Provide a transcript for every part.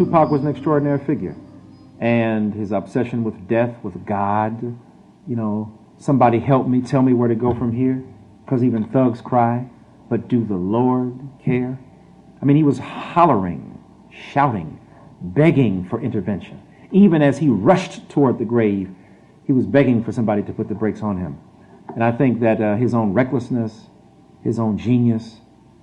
Tupac was an extraordinary figure. And his obsession with death, with God, you know, somebody help me, tell me where to go from here, because even thugs cry, but do the Lord care? I mean, he was hollering, shouting, begging for intervention. Even as he rushed toward the grave, he was begging for somebody to put the brakes on him. And I think that his own recklessness, his own genius,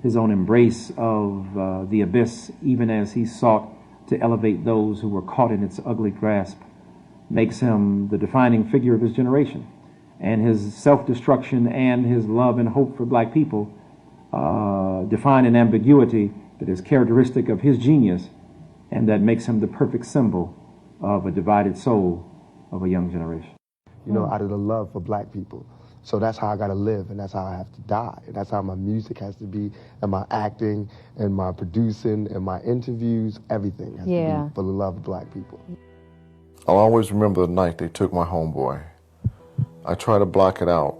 his own embrace of the abyss, even as he sought to elevate those who were caught in its ugly grasp, makes him the defining figure of his generation. And his self-destruction and his love and hope for black people define an ambiguity that is characteristic of his genius, and that makes him the perfect symbol of a divided soul of a young generation. You know, out of the love for black people. So that's how I gotta live, and that's how I have to die. And that's how my music has to be, and my acting, and my producing, and my interviews, everything has to be for the love of black people. I'll always remember the night they took my homeboy. I try to block it out,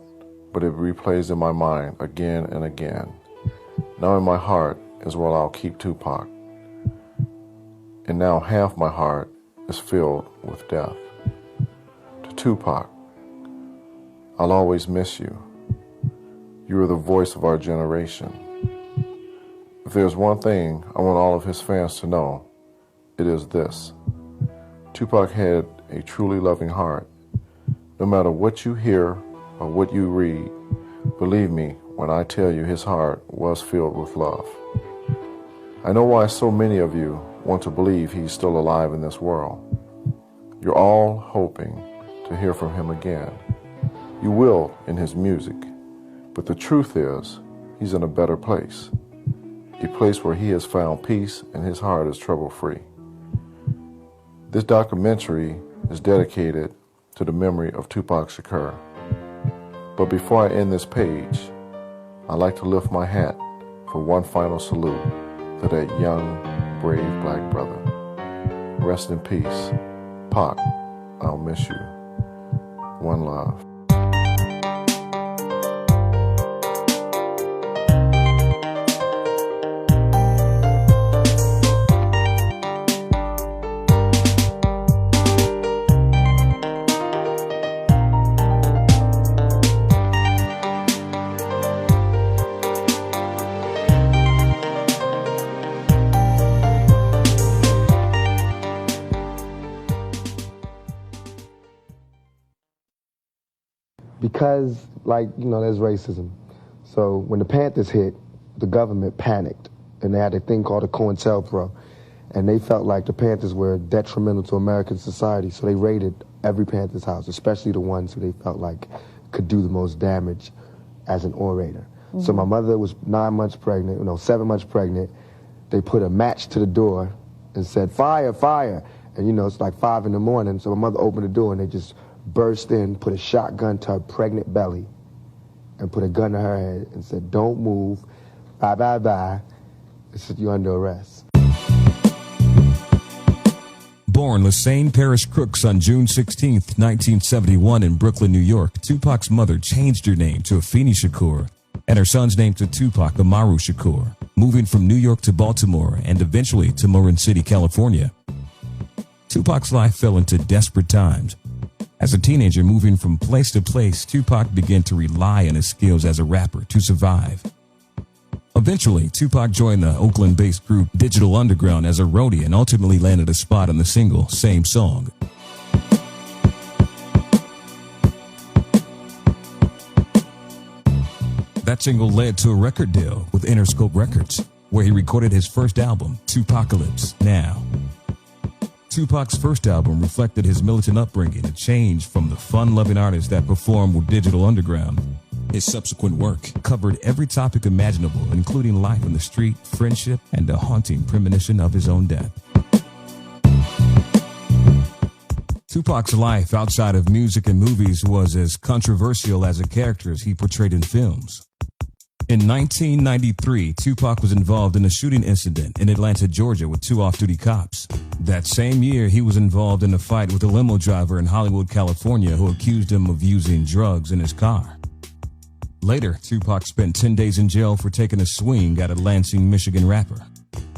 but it replays in my mind again and again. Now in my heart is where I'll keep Tupac. And now half my heart is filled with death. To Tupac, I'll always miss you. You are the voice of our generation. If there's one thing I want all of his fans to know, it is this. Tupac had a truly loving heart. No matter what you hear or what you read, believe me when I tell you his heart was filled with love. I know why so many of you want to believe he's still alive in this world. You're all hoping to hear from him again. You will in his music, but the truth is, he's in a better place. A place where he has found peace and his heart is trouble-free. This documentary is dedicated to the memory of Tupac Shakur. But before I end this page, I'd like to lift my hat for one final salute to that young, brave black brother. Rest in peace. Pac, I'll miss you. One love. Because, like, you know, there's racism. So when the Panthers hit, the government panicked, and they had a thing called a COINTELPRO, and they felt like the Panthers were detrimental to American society, so they raided every Panthers house, especially the ones who they felt like could do the most damage as an orator. Mm-hmm. So my mother was 7 months pregnant. They put a match to the door and said, "Fire, fire." And, you know, it's like 5 in the morning, so my mother opened the door, and they just burst in, put a shotgun to her pregnant belly, and put a gun to her head and said, "Don't move, bye, bye, bye. It said, you're under arrest." Born Lassane Parish Crooks on June 16, 1971 in Brooklyn, New York, Tupac's mother changed her name to Afeni Shakur and her son's name to Tupac Amaru Shakur, moving from New York to Baltimore and eventually to Marin City, California. Tupac's life fell into desperate times. As a teenager moving from place to place, Tupac began to rely on his skills as a rapper to survive. Eventually, Tupac joined the Oakland-based group Digital Underground as a roadie and ultimately landed a spot on the single Same Song. That single led to a record deal with Interscope Records, where he recorded his first album, Tupacalypse Now. Tupac's first album reflected his militant upbringing, a change from the fun-loving artist that performed with Digital Underground. His subsequent work covered every topic imaginable, including life on the street, friendship, and a haunting premonition of his own death. Tupac's life outside of music and movies was as controversial as the characters he portrayed in films. In 1993, Tupac was involved in a shooting incident in Atlanta, Georgia with 2 off-duty cops. That same year, he was involved in a fight with a limo driver in Hollywood, California, who accused him of using drugs in his car. Later, Tupac spent 10 days in jail for taking a swing at a Lansing, Michigan rapper.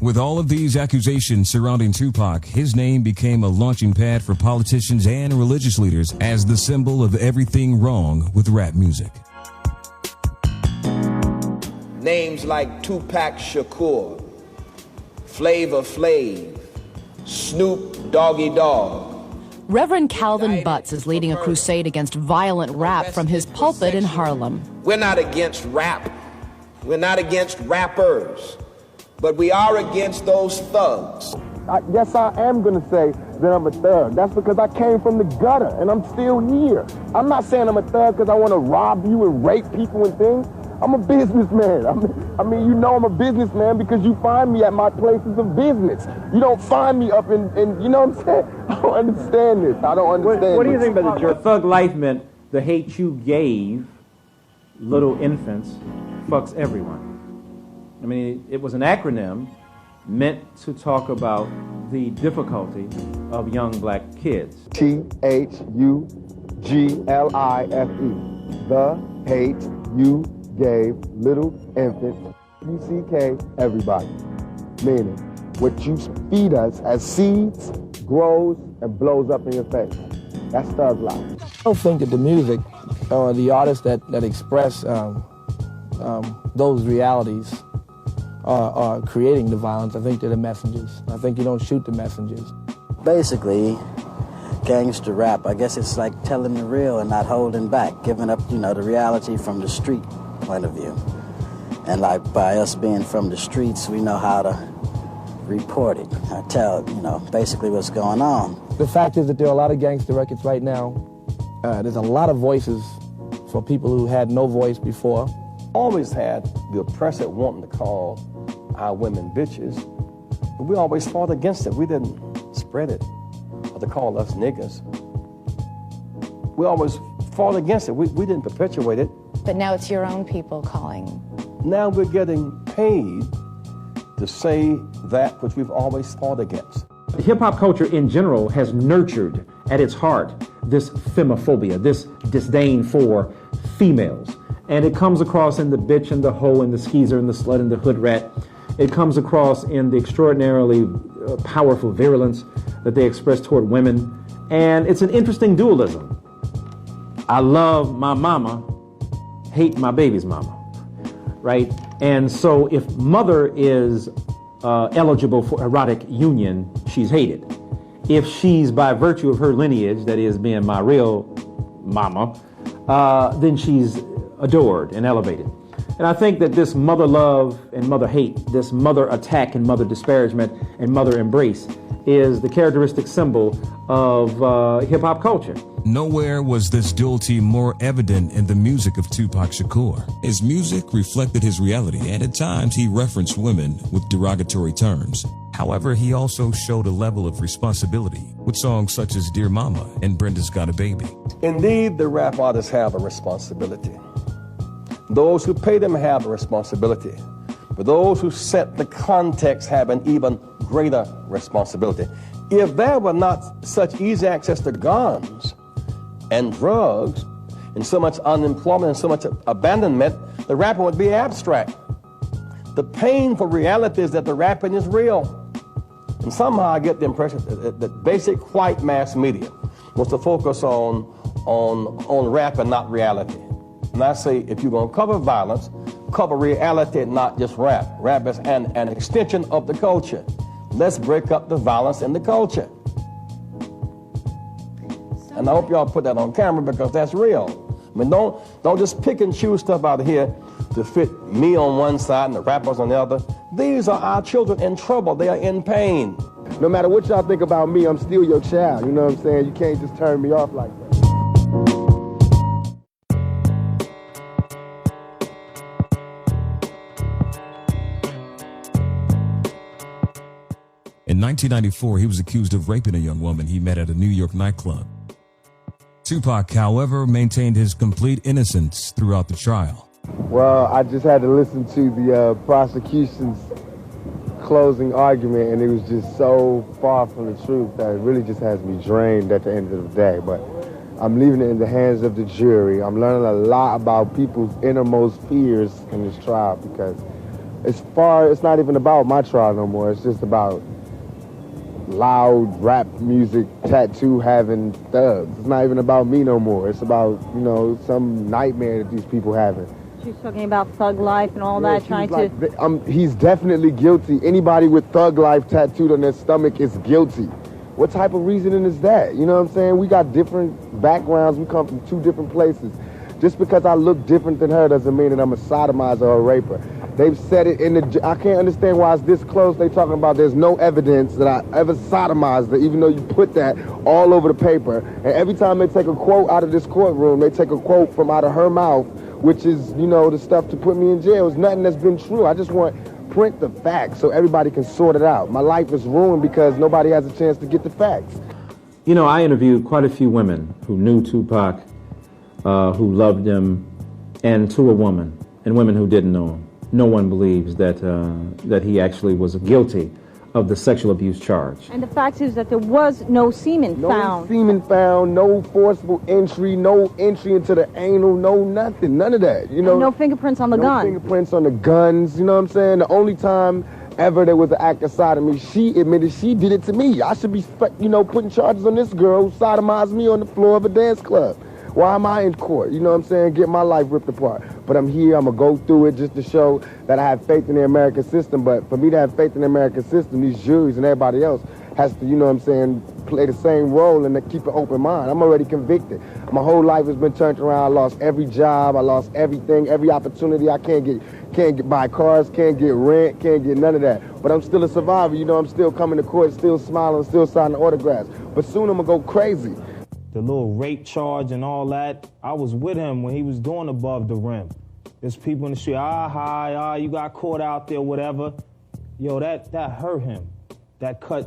With all of these accusations surrounding Tupac, his name became a launching pad for politicians and religious leaders as the symbol of everything wrong with rap music. Names like Tupac Shakur, Flavor Flav, Snoop Doggy Dogg. Reverend Calvin Butts is leading a crusade against violent rap from his pulpit in Harlem. We're not against rap. We're not against rappers. But we are against those thugs. Yes, I am going to say that I'm a thug. That's because I came from the gutter, and I'm still here. I'm not saying I'm a thug because I want to rob you and rape people and things. I'm a businessman. I mean, you know I'm a businessman because you find me at my places of business. You don't find me up in you know what I'm saying? I don't understand this. I don't understand What do you this. think about the joke? Thug life meant the hate you gave little infants fucks everyone. I mean, it was an acronym meant to talk about the difficulty of young black kids. THUGLIFE. The hate you gave little infants, UCK, everybody. Meaning, what you feed us as seeds grows and blows up in your face. That's thug life. I don't think that the music or the artists that express those realities are creating the violence. I think they're the messengers. I think you don't shoot the messengers. Basically, gangster rap, I guess it's like telling the real and not holding back, giving up, the reality from the street point of view. And like by us being from the streets, we know how to report it. I tell, basically what's going on. The fact is that there are a lot of gangster records right now. There's a lot of voices for people who had no voice before. Always had the oppressor wanting to call our women bitches, but we always fought against it. We didn't spread it, or to call us niggas. We always fought against it. We didn't perpetuate it. But now it's your own people calling. Now we're getting paid to say that which we've always fought against. Hip-hop culture in general has nurtured at its heart this femophobia, this disdain for females. And it comes across in the bitch and the hoe and the skeezer and the slut and the hood rat. It comes across in the extraordinarily powerful virulence that they express toward women. And it's an interesting dualism. I love my mama, hate my baby's mama, right? And so if mother is eligible for erotic union, she's hated. If she's by virtue of her lineage, that is being my real mama, then she's adored and elevated. And I think that this mother love and mother hate, this mother attack and mother disparagement and mother embrace is the characteristic symbol of hip-hop culture. Nowhere was this duality more evident in the music of Tupac Shakur. His music reflected his reality, and at times he referenced women with derogatory terms. However, he also showed a level of responsibility with songs such as Dear Mama and Brenda's Got a Baby. Indeed, the rap artists have a responsibility. Those who pay them have a responsibility. But those who set the context have an even greater responsibility. If there were not such easy access to guns and drugs and so much unemployment and so much abandonment, the rapping would be abstract. The painful reality is that the rapping is real. And somehow I get the impression that basic white mass media was to focus on rap and not reality. And I say, if you're going to cover violence, cover reality, not just rap. Rap is an extension of the culture. Let's break up the violence in the culture. And I hope y'all put that on camera because that's real. I mean, don't just pick and choose stuff out here to fit me on one side and the rappers on the other. These are our children in trouble. They are in pain. No matter what y'all think about me, I'm still your child. You know what I'm saying? You can't just turn me off like that. In 1994, he was accused of raping a young woman he met at a New York nightclub. Tupac, however, maintained his complete innocence throughout the trial. Well, I just had to listen to the prosecution's closing argument, and it was just so far from the truth that it really just has me drained at the end of the day. But I'm leaving it in the hands of the jury. I'm learning a lot about people's innermost fears in this trial because it's not even about my trial no more. It's just about loud rap music, tattoo having thugs. It's not even about me no more. It's about, you know, some nightmare that these people having. She's talking about thug life and all that, trying to... He's definitely guilty. Anybody with thug life tattooed on their stomach is guilty. What type of reasoning is that? You know what I'm saying? We got different backgrounds. We come from two different places. Just because I look different than her doesn't mean that I'm a sodomizer or a raper. They've said it in the... I can't understand why it's this close. They talking about there's no evidence that I ever sodomized her, even though you put that all over the paper. And every time they take a quote out of this courtroom, they take a quote from out of her mouth, which is, you know, the stuff to put me in jail. It's nothing that's been true. I just want print the facts so everybody can sort it out. My life is ruined because nobody has a chance to get the facts. You know, I interviewed quite a few women who knew Tupac, who loved him, and to a woman, and women who didn't know him. No one believes that he actually was guilty of the sexual abuse charge. And the fact is that there was no semen found. No semen found, no forcible entry, no entry into the anal, no nothing, none of that. You know, and no fingerprints on the gun. No fingerprints on the guns, you know what I'm saying? The only time ever there was an act of sodomy, she admitted she did it to me. I should be, you know, putting charges on this girl who sodomized me on the floor of a dance club. Why am I in court? You know what I'm saying? Get my life ripped apart. But I'm here, I'm going to go through it just to show that I have faith in the American system. But for me to have faith in the American system, these juries and everybody else has to, you know what I'm saying, play the same role and to keep an open mind. I'm already convicted. My whole life has been turned around. I lost every job. I lost everything, every opportunity. I can't get buy cars, can't get rent, can't get none of that. But I'm still a survivor. You know, I'm still coming to court, still smiling, still signing autographs. But soon I'm going to go crazy. The little rape charge and all that, I was with him when he was doing Above the Rim. There's people in the street, you got caught out there, whatever. Yo, that hurt him. That cut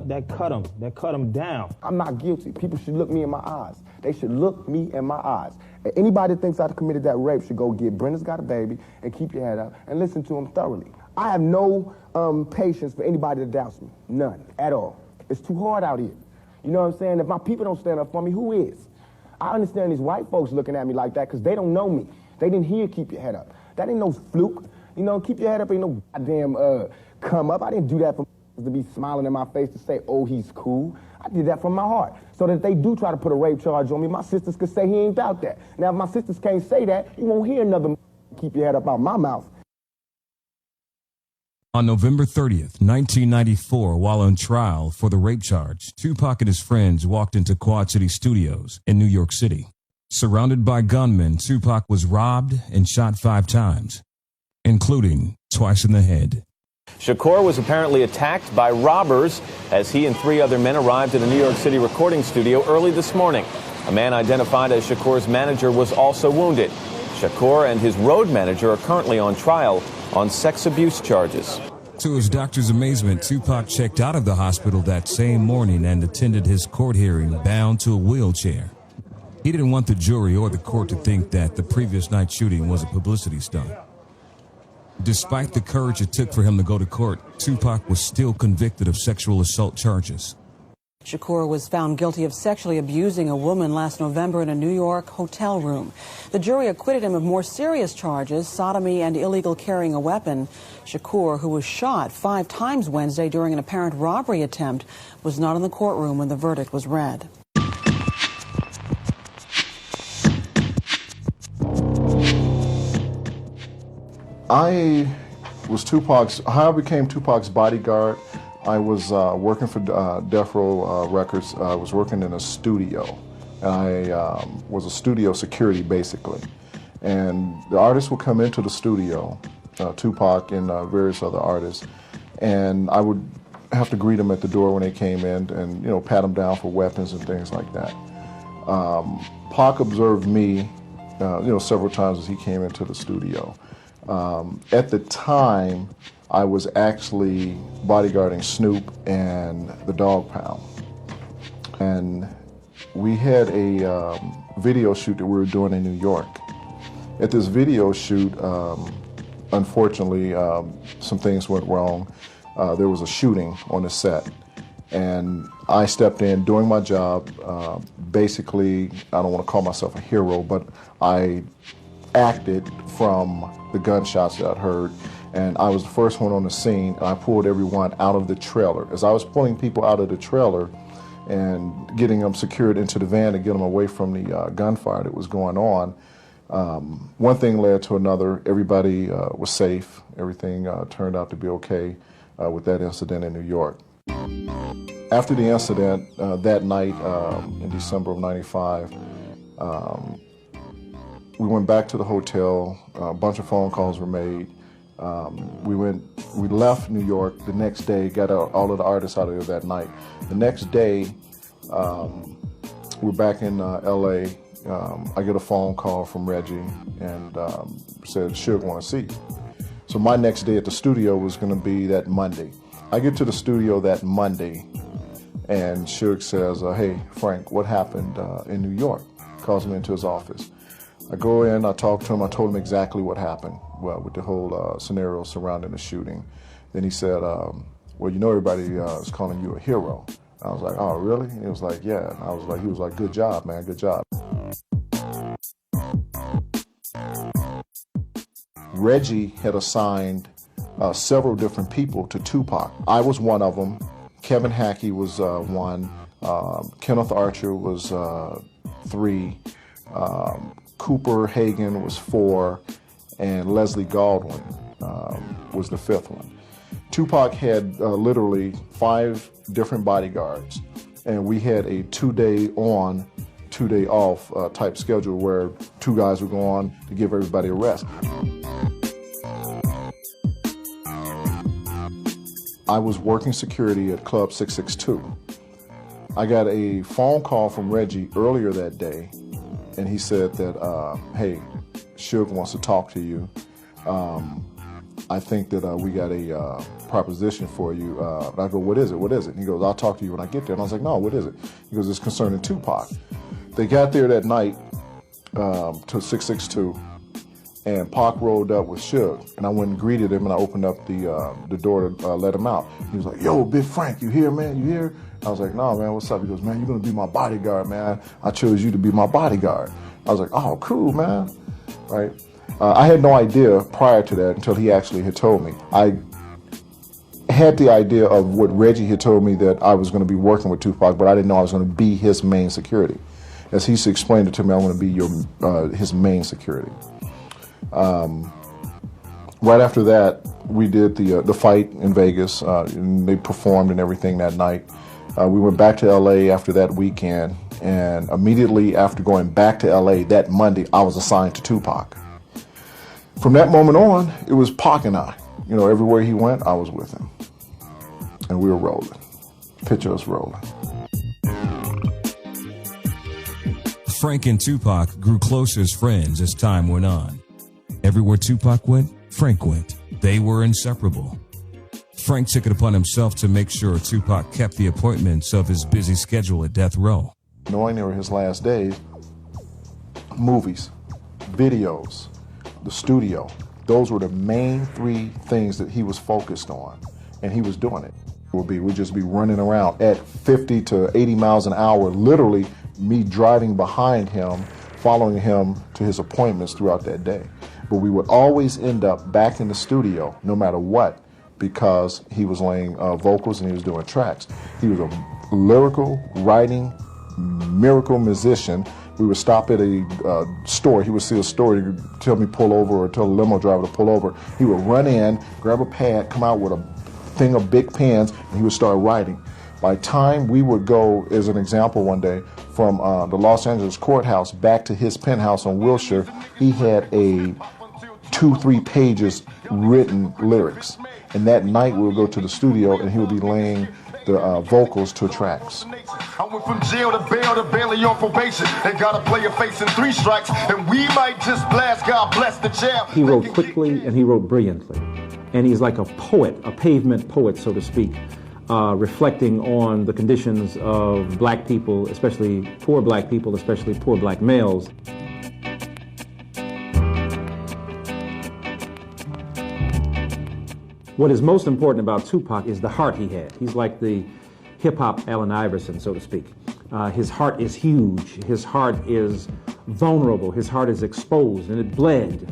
him down. I'm not guilty. People should look me in my eyes. They should look me in my eyes. And anybody that thinks I committed that rape should go get Brenda's Got a Baby and keep your head up and listen to him thoroughly. I have no patience for anybody that doubts me. None, at all. It's too hard out here. You know what I'm saying? If my people don't stand up for me, who is? I understand these white folks looking at me like that because they don't know me. They didn't hear keep your head up. That ain't no fluke. You know, keep your head up ain't no goddamn come up. I didn't do that for to be smiling in my face to say, oh, he's cool. I did that from my heart. So that if they do try to put a rape charge on me, my sisters could say he ain't about that. Now, if my sisters can't say that, you won't hear another keep your head up out my mouth. On November 30th, 1994, while on trial for the rape charge, Tupac and his friends walked into Quad City Studios in New York City. Surrounded by gunmen, Tupac was robbed and shot 5 times, including twice in the head. Shakur was apparently attacked by robbers as he and 3 other men arrived at a New York City recording studio early this morning. A man identified as Shakur's manager was also wounded. Shakur and his road manager are currently on trial on sex abuse charges. To his doctor's amazement, Tupac checked out of the hospital that same morning and attended his court hearing bound to a wheelchair. He didn't want the jury or the court to think that the previous night shooting was a publicity stunt. Despite the courage it took for him to go to court, Tupac was still convicted of sexual assault charges. Shakur was found guilty of sexually abusing a woman last November in a New York hotel room. The jury acquitted him of more serious charges, sodomy and illegal carrying a weapon. Shakur, who was shot 5 times Wednesday during an apparent robbery attempt, was not in the courtroom when the verdict was read. How I became Tupac's bodyguard. I was working for Death Row Records. I was working in a studio, and I was a studio security basically. And the artists would come into the studio, Tupac and various other artists, and I would have to greet them at the door when they came in, and pat them down for weapons and things like that. Pac observed me, several times as he came into the studio. At the time, I was actually bodyguarding Snoop and the Dog Pound. And we had a video shoot that we were doing in New York. At this video shoot, unfortunately, some things went wrong. There was a shooting on the set. And I stepped in doing my job. Basically, I don't want to call myself a hero, but I acted from the gunshots that I'd heard And I was the first one on the scene, and I pulled everyone out of the trailer. As I was pulling people out of the trailer and getting them secured into the van to get them away from the gunfire that was going on, one thing led to another. Everybody was safe. Everything turned out to be okay with that incident in New York. After the incident, that night in December of '95, we went back to the hotel. A bunch of phone calls were made. We left New York the next day, got all of the artists out of there that night. The next day, we're back in LA. I get a phone call from Reggie and said, Suge want to see you. So my next day at the studio was going to be that Monday. I get to the studio that Monday, and Suge says, hey, Frank, what happened in New York? Calls me into his office. I go in, I talk to him, I told him exactly what happened with the whole scenario surrounding the shooting. Then he said, well, you know everybody is calling you a hero. I was like, oh, really? And he was like, yeah. And he was like, good job, man, good job. Reggie had assigned several different people to Tupac. I was one of them. Kevin Hackey was one. Kenneth Archer was 3. Cooper Hagen was 4. And Leslie Galdwin was the 5th one. Tupac had literally 5 different bodyguards, and we had a 2-day on, 2-day off type schedule where 2 guys would go on to give everybody a rest. I was working security at Club 662. I got a phone call from Reggie earlier that day, and he said that, hey, Suge wants to talk to you. I think that we got a proposition for you. And I go, what is it? What is it? And he goes, I'll talk to you when I get there. And I was like, no, what is it? He goes, it's concerning Tupac. They got there that night to 662, and Pac rolled up with Suge. And I went and greeted him, and I opened up the door to let him out. He was like, yo, Big Frank, you here, man? You here? I was like, no, man, what's up? He goes, man, you're going to be my bodyguard, man. I chose you to be my bodyguard. I was like, oh, cool, man. Right? I had no idea prior to that until he actually had told me. I had the idea of what Reggie had told me, that I was going to be working with Tupac, but I didn't know I was going to be his main security. As he explained it to me, I want to be his main security. Right after that, we did the fight in Vegas. And they performed and everything that night. We went back to LA after that weekend, and immediately after going back to LA that Monday, I was assigned to Tupac. From that moment on, it was Pac and I. You know, everywhere he went, I was with him. And we were rolling. Picture us rolling. Frank and Tupac grew close as friends as time went on. Everywhere Tupac went, Frank went. They were inseparable. Frank took it upon himself to make sure Tupac kept the appointments of his busy schedule at death row. Knowing they were his last days, movies, videos, the studio, those were the main 3 things that he was focused on, and he was doing it. We'd just be running around at 50 to 80 miles an hour, literally me driving behind him, following him to his appointments throughout that day. But we would always end up back in the studio, no matter what, because he was laying vocals and he was doing tracks. He was a lyrical, writing, miracle musician. We would stop at a store. He would see a store. He would tell me pull over, or tell the limo driver to pull over. He would run in, grab a pad, come out with a thing of big pens, and he would start writing. By the time we would go, as an example one day, from the Los Angeles courthouse back to his penthouse on Wilshire, he had a 2-3 pages written lyrics. And that night we would go to the studio and he would be laying the vocals to tracks. I went from jail to bail to barely on probation, and got a player facing 3 strikes, and we might just blast. God bless the jail. He wrote quickly and he wrote brilliantly, and he's like a poet, a pavement poet, so to speak, reflecting on the conditions of black people, especially poor black people, especially poor black males. What is most important about Tupac is the heart he had. He's like the hip-hop Allen Iverson, so to speak. His heart is huge. His heart is vulnerable. His heart is exposed, and it bled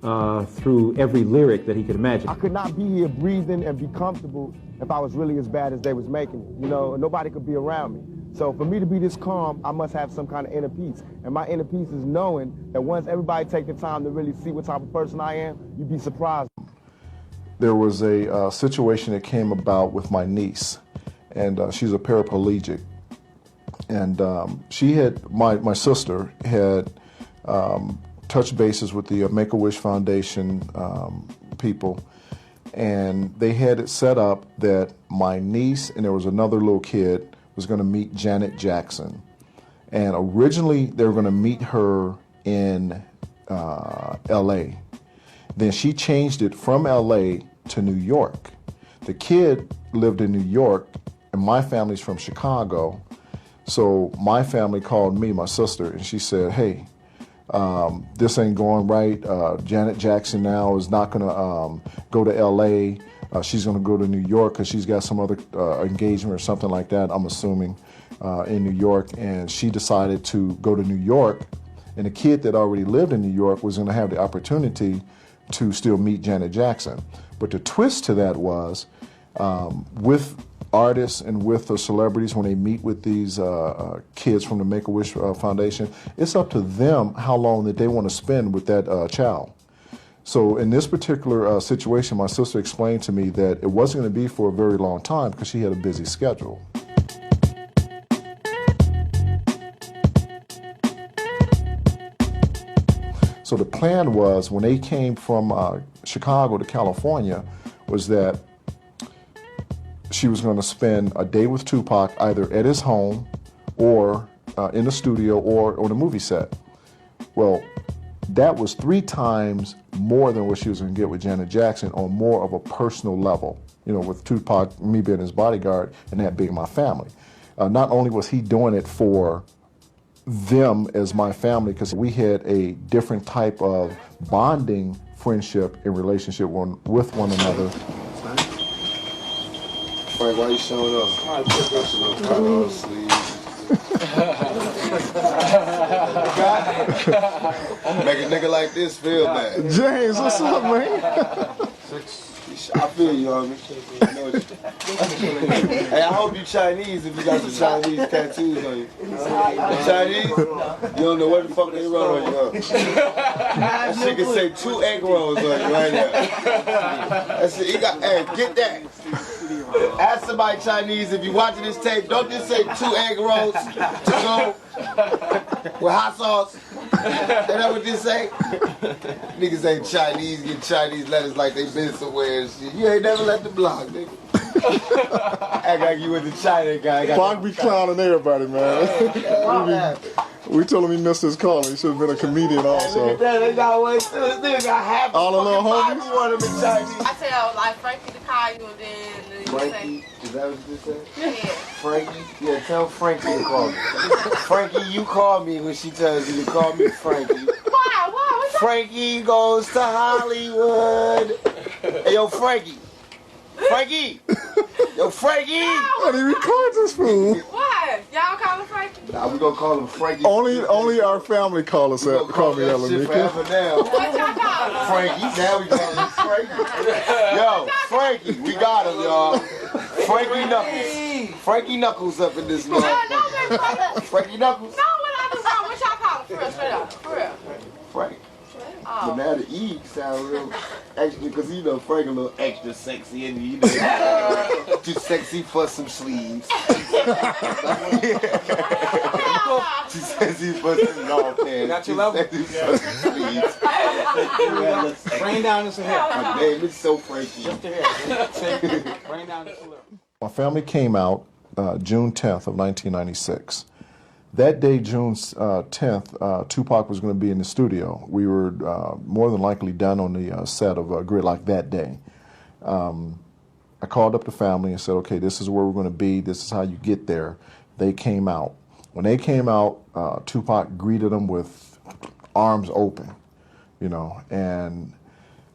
through every lyric that he could imagine. I could not be here breathing and be comfortable if I was really as bad as they was making it. You know, nobody could be around me. So for me to be this calm, I must have some kind of inner peace. And my inner peace is knowing that once everybody take the time to really see what type of person I am, you'd be surprised. There was a situation that came about with my niece, and she's a paraplegic. And my sister had touched bases with the Make-A-Wish Foundation people, and they had it set up that my niece and there was another little kid was going to meet Janet Jackson. And originally they were going to meet her in L.A. Then she changed it from L.A. to New York. The kid lived in New York, and my family's from Chicago. So my family called me, my sister, and she said, hey, this ain't going right. Janet Jackson now is not going to go to L.A. She's going to go to New York because she's got some other engagement or something like that, I'm assuming, in New York. And she decided to go to New York, and the kid that already lived in New York was going to have the opportunity to still meet Janet Jackson. But the twist to that was, with artists and with the celebrities, when they meet with these kids from the Make-A-Wish Foundation, it's up to them how long that they want to spend with that child. So in this particular situation, my sister explained to me that it wasn't going to be for a very long time because she had a busy schedule. So the plan was, when they came from Chicago to California, was that she was going to spend a day with Tupac either at his home or in the studio or on a movie set. Well, that was 3 times more than what she was going to get with Janet Jackson on more of a personal level, you know, with Tupac, me being his bodyguard, and that being my family. Not only was he doing it for them as my family, because we had a different type of bonding friendship and relationship with one another. Frank, why you showing up? Make a nigga like this feel bad. James, what's up, man? I feel you, homie. Hey, I hope you Chinese if you got some Chinese tattoos on you. Chinese? You don't know what the fuck they wrote on you, huh? That shit can say 2 egg rolls on you right now. That's it. You got, hey, get that. Ask somebody Chinese if you watching this tape. Don't just say 2 egg rolls to go with hot sauce. That what this say? Niggas ain't Chinese, get Chinese letters like they been somewhere and shit. You ain't never left the block, nigga. Act like you was the China guy. Pac be clowning everybody, man. We told him he missed his call. He should have been a comedian also. Look at that, they got way too. This nigga got half all the little homies. Want him in Chinese. I tell like Frankie to call you and then Frankie, is that what you said? Yeah. Frankie? Yeah, tell Frankie to call me. Frankie, you call me when she tells you to call me Frankie. Why? What's that? Frankie goes to Hollywood. Hey, yo, Frankie. Frankie! Yo, Frankie! How do you record this fool? What? Y'all call him Frankie? Nah, we gonna call him Frankie. Only our family call me that shit forever now. What y'all call him? Frankie, now we call him Frankie. Yo, Frankie, we got him, y'all. Frankie Knuckles. Frankie Knuckles up in this motherfucker. Frankie Knuckles? No, what y'all call him? For real, straight up. For real. Frank. But now the E sound real extra, because you know Frank a little extra sexy and you know too sexy for some sleeves. Too sexy for some long pants. Got your level. Too sexy for some sleeves. Rain down this here. My name is so Frankie. Just to here. Rain down this here. My family came out June 10th of 1996. That day, June 10th, Tupac was going to be in the studio. We were more than likely done on the set of Gridlock that day. I called up the family and said, okay, this is where we're going to be. This is how you get there. They came out. When they came out, Tupac greeted them with arms open, you know, and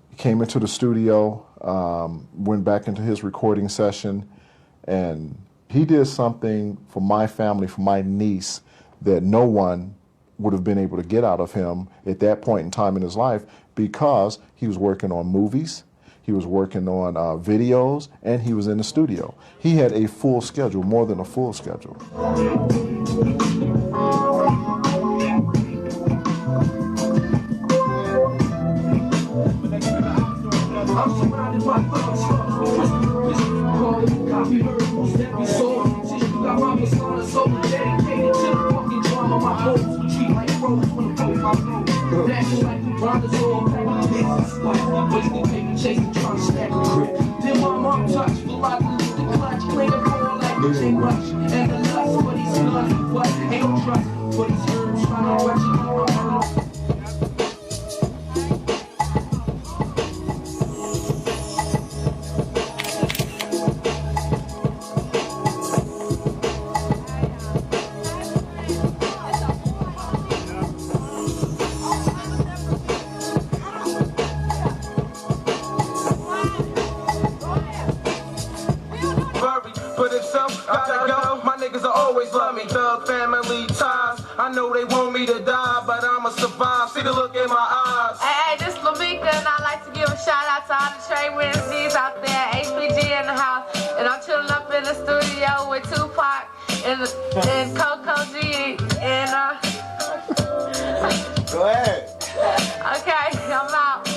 he came into the studio, went back into his recording session, and he did something for my family, for my niece, that no one would have been able to get out of him at that point in time in his life, because he was working on movies, he was working on videos, and he was in the studio. He had a full schedule, more than a full schedule. I'm surrounded by thugs. Copy verbals that be sold. Since you got my persona so dedicated to the fucking drama, my goals treat like heroes when the my bro. Dashing like the brontosaur, wasting paper chasing, trying to stack a grip. Then my mom touched for like the clutch, claiming for like the J Rush. And the lust, but he's none, but ain't no trust. But he's heard, trying to rush it. I know they want me to die, but I'ma survive. See the look in my eyes. Hey, this is Lamika, and I'd like to give a shout out to all the Trey Wednesdays out there, HPG in the house. And I'm chilling up in the studio with Tupac and Coco G. And, Go ahead. Okay, I'm out.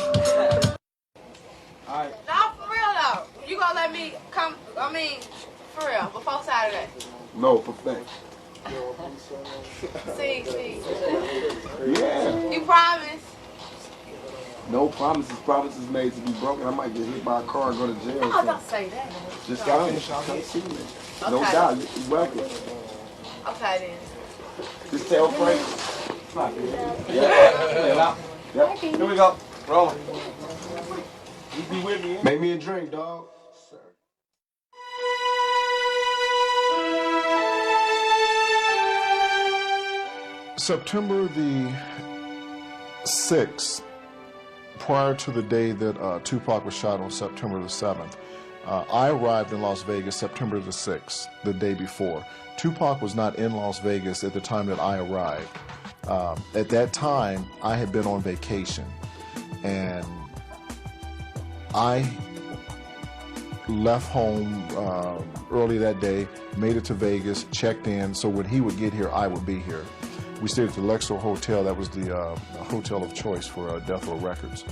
All right. Now, for real though, you gonna let me come, for real, before Saturday? No, for fact. See. Yeah. You promise? No promises. Promises made to be broken. I might get hit by a car and go to jail. Oh, don't say that. Just come see me. No doubt. You're welcome. Okay then. Just tell Frank. Yeah. Yep. Here we go. Rolling. You be with me. Make me a drink, dog. September the 6th, prior to the day that Tupac was shot on September the 7th, I arrived in Las Vegas September the 6th, the day before. Tupac was not in Las Vegas at the time that I arrived. At that time, I had been on vacation, and I left home early that day, made it to Vegas, checked in, so when he would get here, I would be here. We stayed at the Lexor Hotel. That was the hotel of choice for Death Row Records.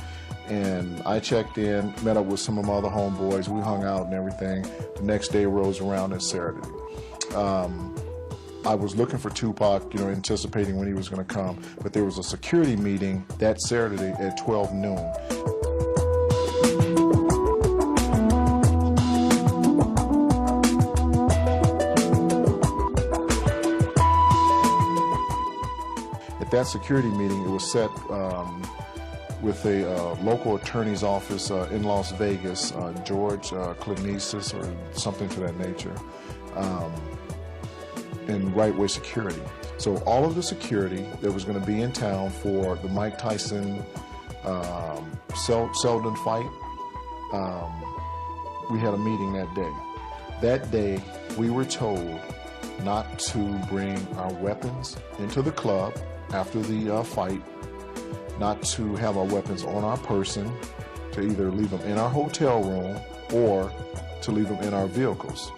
And I checked in, met up with some of my other homeboys. We hung out and everything. The next day rolls around and Saturday. I was looking for Tupac, anticipating when he was going to come. But there was a security meeting that Saturday at 12 noon. That security meeting, it was set with a local attorney's office in Las Vegas, George Clinisis or something to that nature, and Right Way Security. So all of the security that was going to be in town for the Mike Tyson Selden fight, we had a meeting that day. That day, we were told not to bring our weapons into the club after the fight, not to have our weapons on our person, to either leave them in our hotel room or to leave them in our vehicles.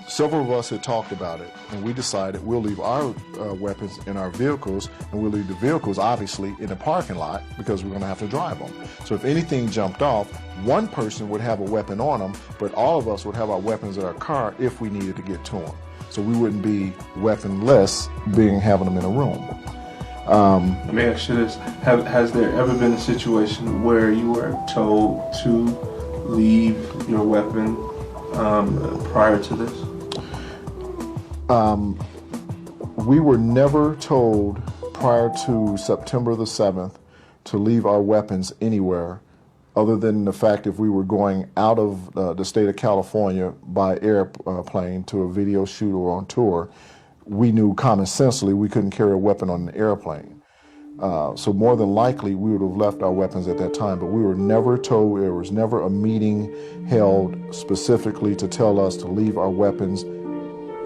Several of us had talked about it, and we decided we'll leave our weapons in our vehicles, and we'll leave the vehicles, obviously, in the parking lot because we're going to have to drive them. So if anything jumped off, one person would have a weapon on them, but all of us would have our weapons in our car if we needed to get to them. So we wouldn't be weaponless, having them in a room. Let me ask you this. Has there ever been a situation where you were told to leave your weapon prior to this? We were never told prior to September the 7th to leave our weapons anywhere, other than the fact if we were going out of the state of California by airplane to a video shoot or on tour, we knew common sensely we couldn't carry a weapon on an airplane. So more than likely we would have left our weapons at that time, but we were never told, there was never a meeting held specifically to tell us to leave our weapons,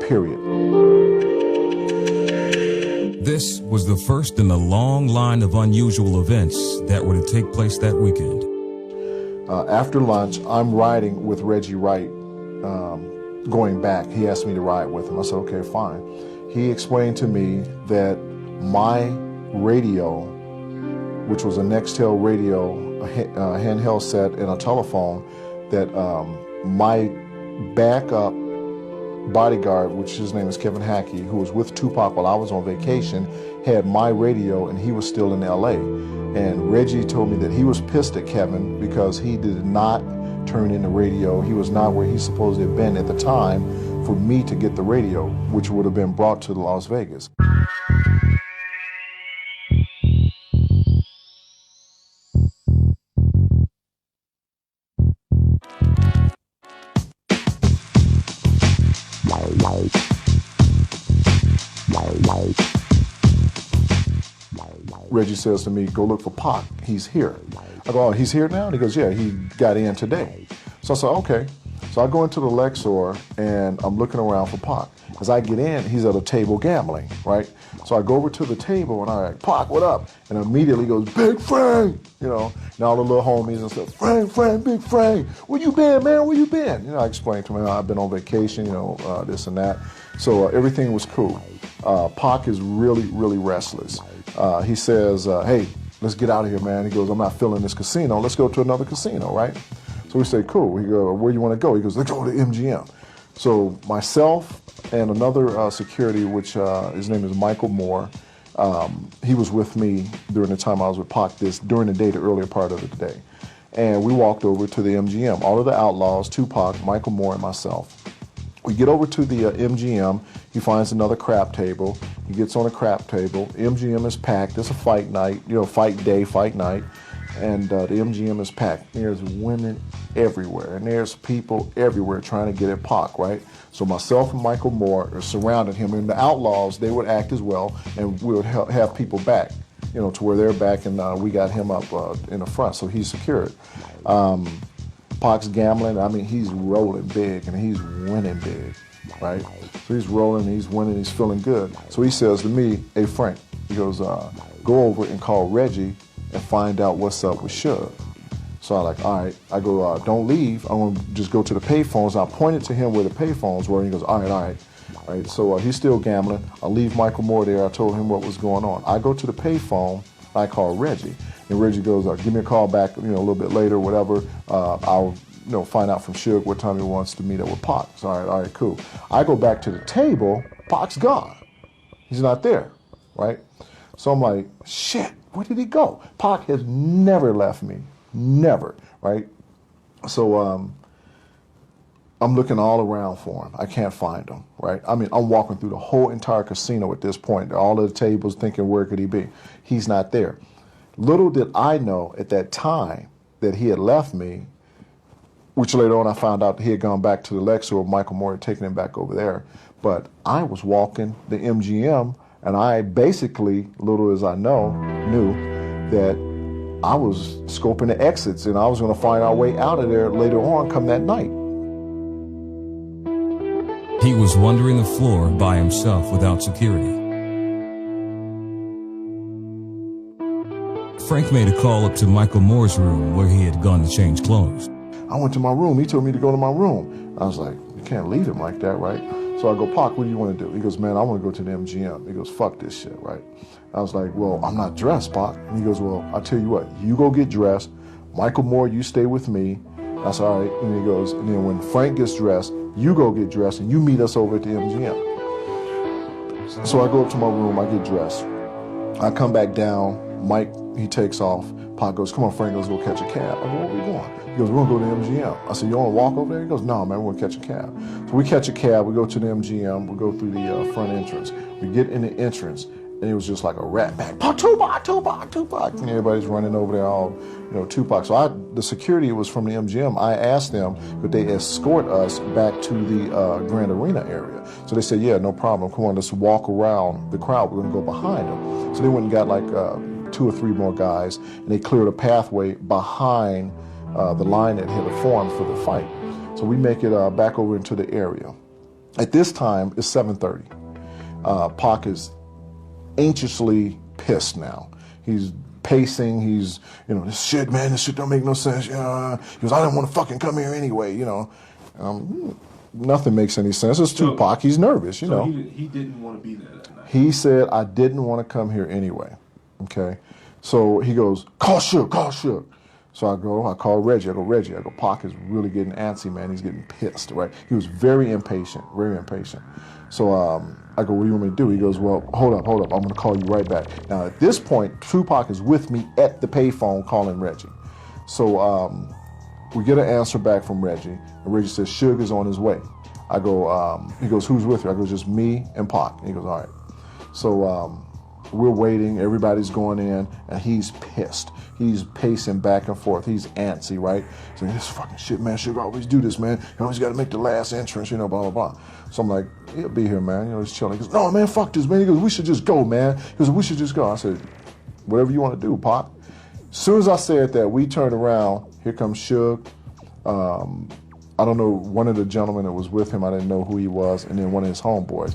period. This was the first in a long line of unusual events that were to take place that weekend. After lunch, I'm riding with Reggie Wright, going back. He asked me to ride with him. I said, okay, fine. He explained to me that my radio, which was a Nextel radio, a handheld set, and a telephone, that my backup bodyguard, which his name is Kevin Hackey, who was with Tupac while I was on vacation, had my radio, and he was still in LA. And Reggie told me that he was pissed at Kevin because he did not turn in the radio. He was not where he's supposed to have been at the time for me to get the radio, which would have been brought to Las Vegas. Reggie says to me, go look for Pac. He's here. I go, oh, he's here now? And he goes, yeah, he got in today. So I said, okay. So I go into the Lexor, and I'm looking around for Pac. As I get in, he's at a table gambling, right? So I go over to the table, and I'm like, Pac, what up? And immediately he goes, Big Frank, you know, and all the little homies and stuff, Frank, Big Frank, where you been, man, where you been? You know, I explained to him, I've been on vacation, you know, this and that. So everything was cool. Pac is really, really restless. He says, hey, let's get out of here, man. He goes, I'm not feeling this casino. Let's go to another casino, right? So we say, cool. We go, where you want to go? He goes, let's go to MGM. So myself and another security, which his name is Michael Moore, he was with me during the time I was with Pac during the day, the earlier part of the day. And we walked over to the MGM. All of the outlaws, Tupac, Michael Moore, and myself. We get over to the MGM. He finds another crap table. He gets on a crap table. MGM is packed. It's a fight night, you know, fight day, fight night. And the MGM is packed. There's women everywhere, and there's people everywhere trying to get at Pac, right? So myself and Michael Moore are surrounding him, and the outlaws, they would act as well, and we would have people back, you know, to where they're back, and we got him up in the front, so he's secured. Pac's gambling. I mean, he's rolling big, and he's winning big, right? So he's rolling, he's winning, he's feeling good. So he says to me, hey, Frank, he goes, go over and call Reggie and find out what's up with Suge. So I'm like, all right. I go, don't leave. I want to just go to the payphones. I pointed to him where the payphones were, and he goes, all right. So he's still gambling. I leave Michael Moore there. I told him what was going on. I go to the payphone. I call Reggie, and Reggie goes, give me a call back, you know, a little bit later, whatever. I'll, you know, find out from Suge what time he wants to meet up with Pac. So, all right, cool. I go back to the table. Pac's gone. He's not there, right? So I'm like, shit, where did he go? Pac has never left me, never, right? So I'm looking all around for him. I can't find him, right? I mean, I'm walking through the whole entire casino at this point. All of the tables thinking, where could he be? He's not there. Little did I know at that time that he had left me, which later on I found out he had gone back to the Lexor. Michael Moore had taken him back over there. But I was walking the MGM, and I basically, little as I knew that I was scoping the exits, and I was going to find our way out of there later on come that night. He was wandering the floor by himself without security. Frank made a call up to Michael Moore's room where he had gone to change clothes. I went to my room. He told me to go to my room. I was like, you can't leave him like that, right? So I go, Pac, what do you want to do? He goes, man, I want to go to the MGM. He goes, fuck this shit, right? I was like, well, I'm not dressed, Pac. And he goes, well, I'll tell you what, you go get dressed. Michael Moore, you stay with me. I said, all right. And he goes, and then when Frank gets dressed, you go get dressed and you meet us over at the MGM. So I go up to my room, I get dressed. I come back down, Mike, he takes off. Pac goes, come on, Frank, let's go catch a cab. I go, where we going? He goes, we're going to go to the MGM. I said, you want to walk over there? He goes, no, man, we're going to catch a cab. So we catch a cab, we go to the MGM, we go through the front entrance. We get in the entrance, and it was just like a rat pack. Tupac, Tupac, Tupac. And everybody's running over there all, you know, Tupac. So the security was from the MGM. I asked them, could they escort us back to the Grand Arena area? So they said, yeah, no problem. Come on, let's walk around the crowd. We're going to go behind them. So they went and got like 2 or 3 more guys, and they cleared a pathway behind the line that had formed for the fight. So we make it back over into the area. At this time, it's 7:30. Pac is anxiously pissed now. He's pacing. He's, this shit, man, this shit don't make no sense. He goes, I didn't want to fucking come here anyway, Nothing makes any sense. It's Tupac. He's nervous, So he didn't want to be there that night. He said, I didn't want to come here anyway. Okay. So he goes, call Shook, call Shook. So I call Reggie. I go, Pac is really getting antsy, man. He's getting pissed, right? He was very impatient, very impatient. So I go, what do you want me to do? He goes, well, hold up. I'm going to call you right back. Now, at this point, Tupac is with me at the payphone calling Reggie. So we get an answer back from Reggie, and Reggie says, Suge is on his way. I go, he goes, who's with you? I go, just me and Pac. And he goes, all right. So we're waiting, everybody's going in, and he's pissed. He's pacing back and forth. He's antsy, right? He's like, this fucking shit, man. Suge always do this, man. You always got to make the last entrance, blah, blah, blah. So I'm like, he'll be here, man. He's chilling. He goes, no, man, fuck this, man. He goes, we should just go, man. He goes, we should just go. I said, whatever you want to do, Pac. As soon as I said that, we turned around. Here comes Suge. I don't know, one of the gentlemen that was with him, I didn't know who he was, and then one of his homeboys.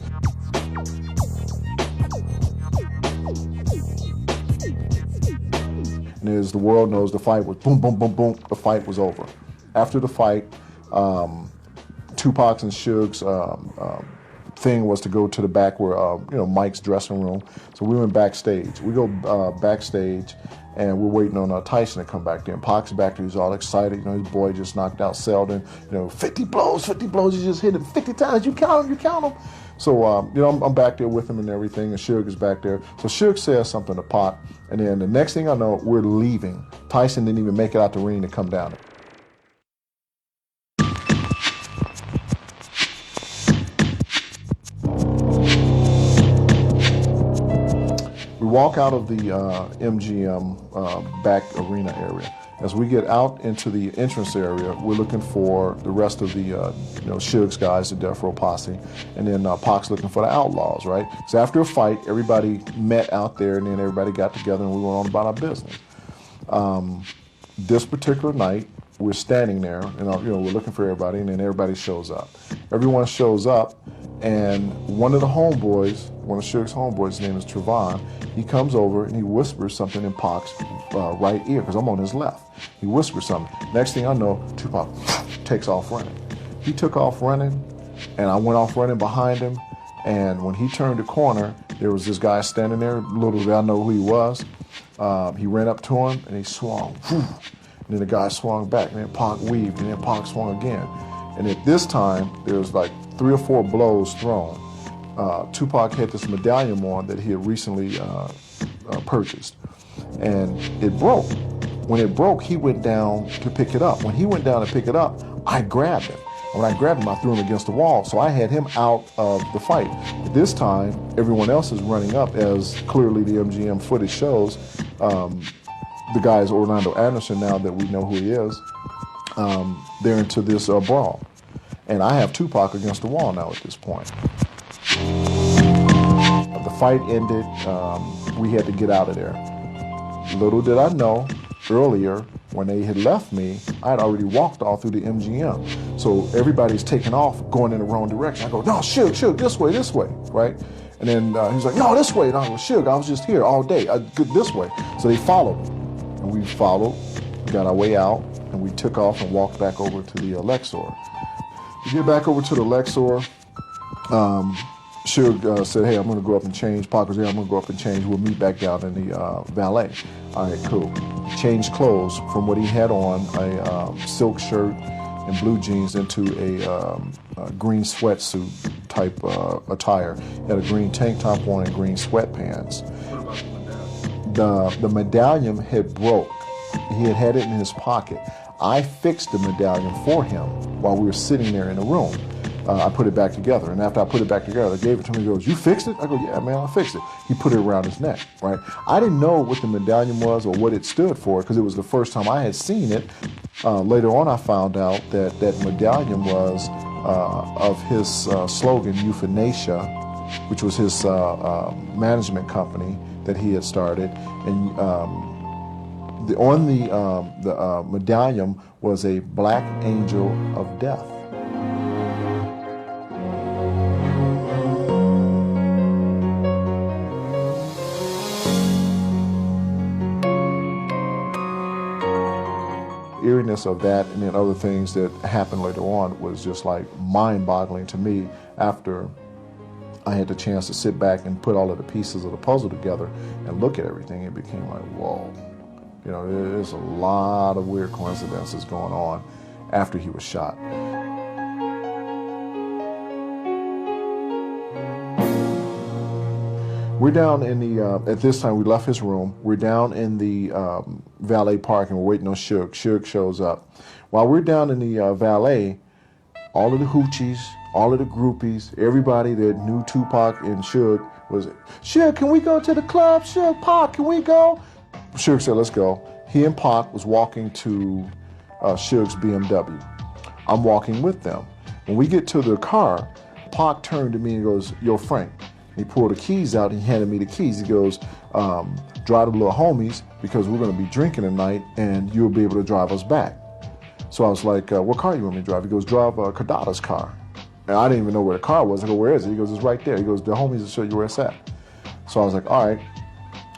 And as the world knows, the fight was boom, boom, boom, boom, the fight was over. After the fight, Tupac's and Suge's thing was to go to the back where, Mike's dressing room. So we went backstage. We go backstage, and we're waiting on Tyson to come back there. And Pac's back there, he's all excited. His boy just knocked out Selden. 50 blows, he just hit him 50 times. You count him. So, I'm back there with him and everything, and Suge is back there. So Suge says something to Pac, and then the next thing I know, we're leaving. Tyson didn't even make it out the ring to come down. We walk out of the MGM back arena area. As we get out into the entrance area, we're looking for the rest of the, Suge's guys, the Death Row Posse, and then Pac's looking for the Outlaws, right? So after a fight, everybody met out there, and then everybody got together, and we went on about our business. This particular night, we're standing there, and we're looking for everybody, and then everybody shows up. Everyone shows up, and one of Suge's homeboys, his name is Trevon, he comes over and he whispers something in Pac's right ear, because I'm on his left. He whispers something. Next thing I know, Tupac takes off running. He took off running, and I went off running behind him, and when he turned the corner, there was this guy standing there. Little did I know who he was. He ran up to him, and he swung. And then the guy swung back, and then Pac weaved, and then Pac swung again. And at this time, there was like 3 or 4 blows thrown. Tupac had this medallion on that he had recently purchased, and it broke. When it broke, he went down to pick it up. When he went down to pick it up, I grabbed him. When I grabbed him, I threw him against the wall, so I had him out of the fight. At this time, everyone else is running up, as clearly the MGM footage shows. The guy is Orlando Anderson, now that we know who he is. They're into this brawl. And I have Tupac against the wall now at this point. The fight ended. We had to get out of there. Little did I know, earlier, when they had left me, I had already walked all through the MGM. So everybody's taking off, going in the wrong direction. I go, no, Suge, this way, right? And then he's like, no, this way. And I go, Suge, I was just here all day, this way. So they followed me. And we followed, got our way out, and we took off and walked back over to the Lexor. We get back over to the Lexor. Suge said, hey, I'm going to go up and change. Pac was there, I'm going to go up and change. We'll meet back down in the valet. All right, cool. Changed clothes from what he had on, a silk shirt and blue jeans, into a green sweatsuit type attire. He had a green tank top on and green sweatpants. The medallion had broke. He had it in his pocket. I fixed the medallion for him while we were sitting there in the room. I put it back together, and after I put it back together, I gave it to him. He goes, you fixed it? I go, yeah, man, I fixed it. He put it around his neck, right? I didn't know what the medallion was or what it stood for, because it was the first time I had seen it. Later on, I found out that that medallion was of his slogan, Euthanasia, which was his management company that he had started. And on the medallion was a black angel of death. craziness of that and then other things that happened later on was just like mind-boggling to me after I had the chance to sit back and put all of the pieces of the puzzle together and look at everything. It became like, whoa. You know, there's a lot of weird coincidences going on after he was shot. We're down in the, at this time we left his room, we're down in the valet park and we're waiting on Suge. Suge shows up. While we're down in the valet, all of the hoochies, all of the groupies, everybody that knew Tupac and Suge was, Suge, can we go to the club? Suge, Pac, can we go? Suge said, let's go. He and Pac was walking to Suge's BMW. I'm walking with them. When we get to the car, Pac turned to me and goes, yo, Frank. He pulled the keys out, he handed me the keys. He goes, drive the little homies because we're gonna be drinking tonight and you'll be able to drive us back. So I was like, what car you want me to drive? He goes, drive Kadada's car. And I didn't even know where the car was. I go, where is it? He goes, it's right there. He goes, the homies will show you where it's at. So I was like, all right.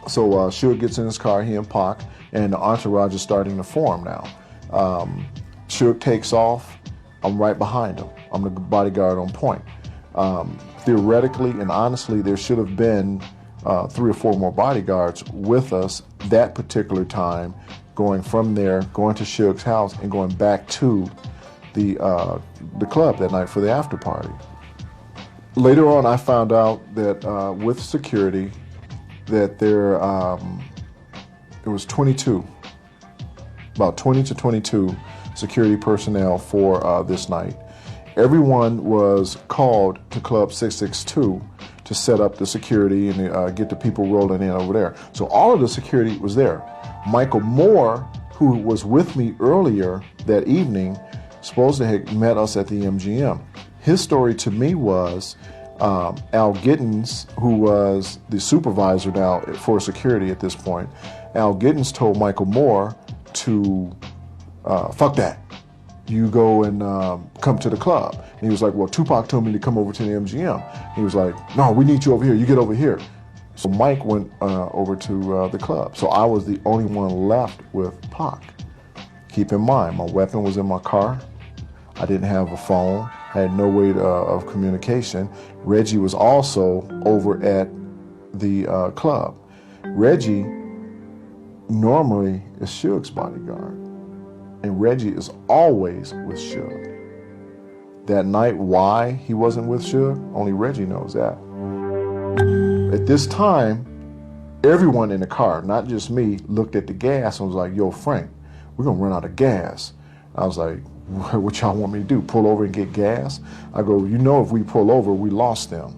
So Suge gets in his car, he and Pac, and the entourage is starting to form now. Suge takes off, I'm right behind him. I'm the bodyguard on point. Theoretically and honestly, there should have been 3 or 4 more bodyguards with us that particular time, going from there, going to Suge's house, and going back to the club that night for the after party. Later on, I found out that with security, that there it was 22, about 20 to 22 security personnel for this night. Everyone was called to Club 662 to set up the security and get the people rolling in over there. So all of the security was there. Michael Moore, who was with me earlier that evening, supposed to have met us at the MGM. His story to me was Al Giddens, who was the supervisor now for security at this point, Al Giddens told Michael Moore to fuck that. You go and come to the club. And he was like, well, Tupac told me to come over to the MGM. He was like, no, we need you over here. You get over here. So Mike went over to the club. So I was the only one left with Pac. Keep in mind, my weapon was in my car. I didn't have a phone. I had no way of communication. Reggie was also over at the club. Reggie normally is Suge's bodyguard. And Reggie is always with Suge. That night, why he wasn't with Suge, only Reggie knows that. At this time, everyone in the car, not just me, looked at the gas and was like, yo, Frank, we're gonna run out of gas. I was like, what y'all want me to do, pull over and get gas? I go, you know, if we pull over, we lost them,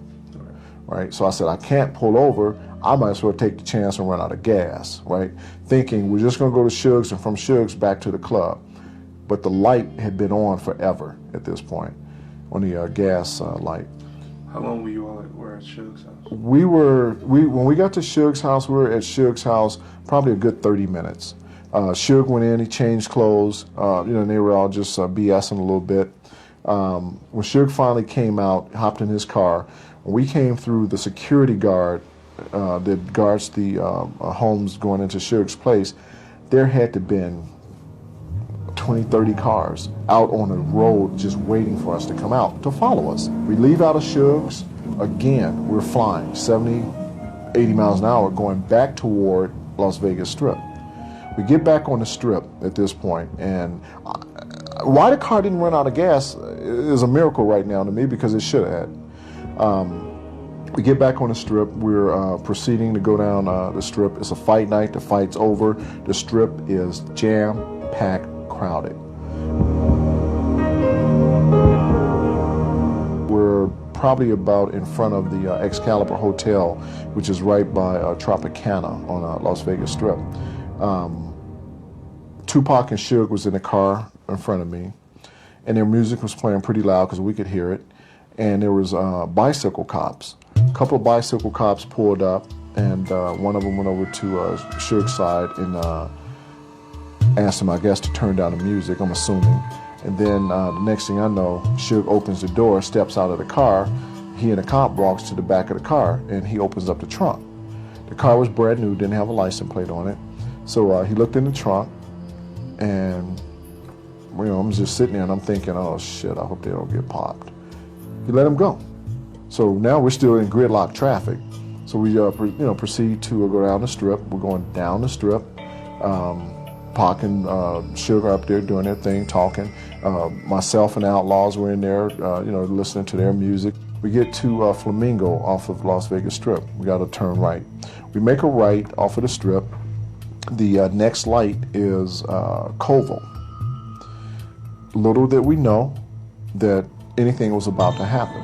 right? So I said, I can't pull over. I might as well take the chance and run out of gas, right? Thinking we're just gonna go to Suge's and from Suge's back to the club. But the light had been on forever at this point, on the gas light. How long were you all at Suge's house? When we got to Suge's house, we were at Suge's house probably a good 30 minutes. Suge went in, he changed clothes, and they were all just BSing a little bit. When Suge finally came out, hopped in his car, we came through the security guard that guards the homes going into Suge's place. There had to have been 20, 30 cars out on the road just waiting for us to come out to follow us. We leave out of Suge's, again, we're flying 70, 80 miles an hour going back toward Las Vegas Strip. We get back on the Strip at this point, and why the car didn't run out of gas is a miracle right now to me, because it should have had. We get back on the Strip, we're proceeding to go down the Strip. It's a fight night, the fight's over. The Strip is jam-packed, crowded. We're probably about in front of the Excalibur Hotel, which is right by Tropicana on Las Vegas Strip. Tupac and Suge was in the car in front of me, and their music was playing pretty loud because we could hear it. And there was bicycle cops. A couple of bicycle cops pulled up, and one of them went over to Suge's side and asked him, I guess, to turn down the music, I'm assuming. And then the next thing I know, Suge opens the door, steps out of the car. He and a cop walks to the back of the car, and he opens up the trunk. The car was brand new, didn't have a license plate on it. So he looked in the trunk, and I'm just sitting there and I'm thinking, oh shit, I hope they don't get popped. He let him go. So now we're still in gridlock traffic. So we proceed to go down the strip. We're going down the strip. Pac and Suge are up there doing their thing, talking. Myself and Outlaws were in there, listening to their music. We get to Flamingo off of Las Vegas Strip. We got to turn right. We make a right off of the strip. The next light is Colville. Little did we know that anything was about to happen.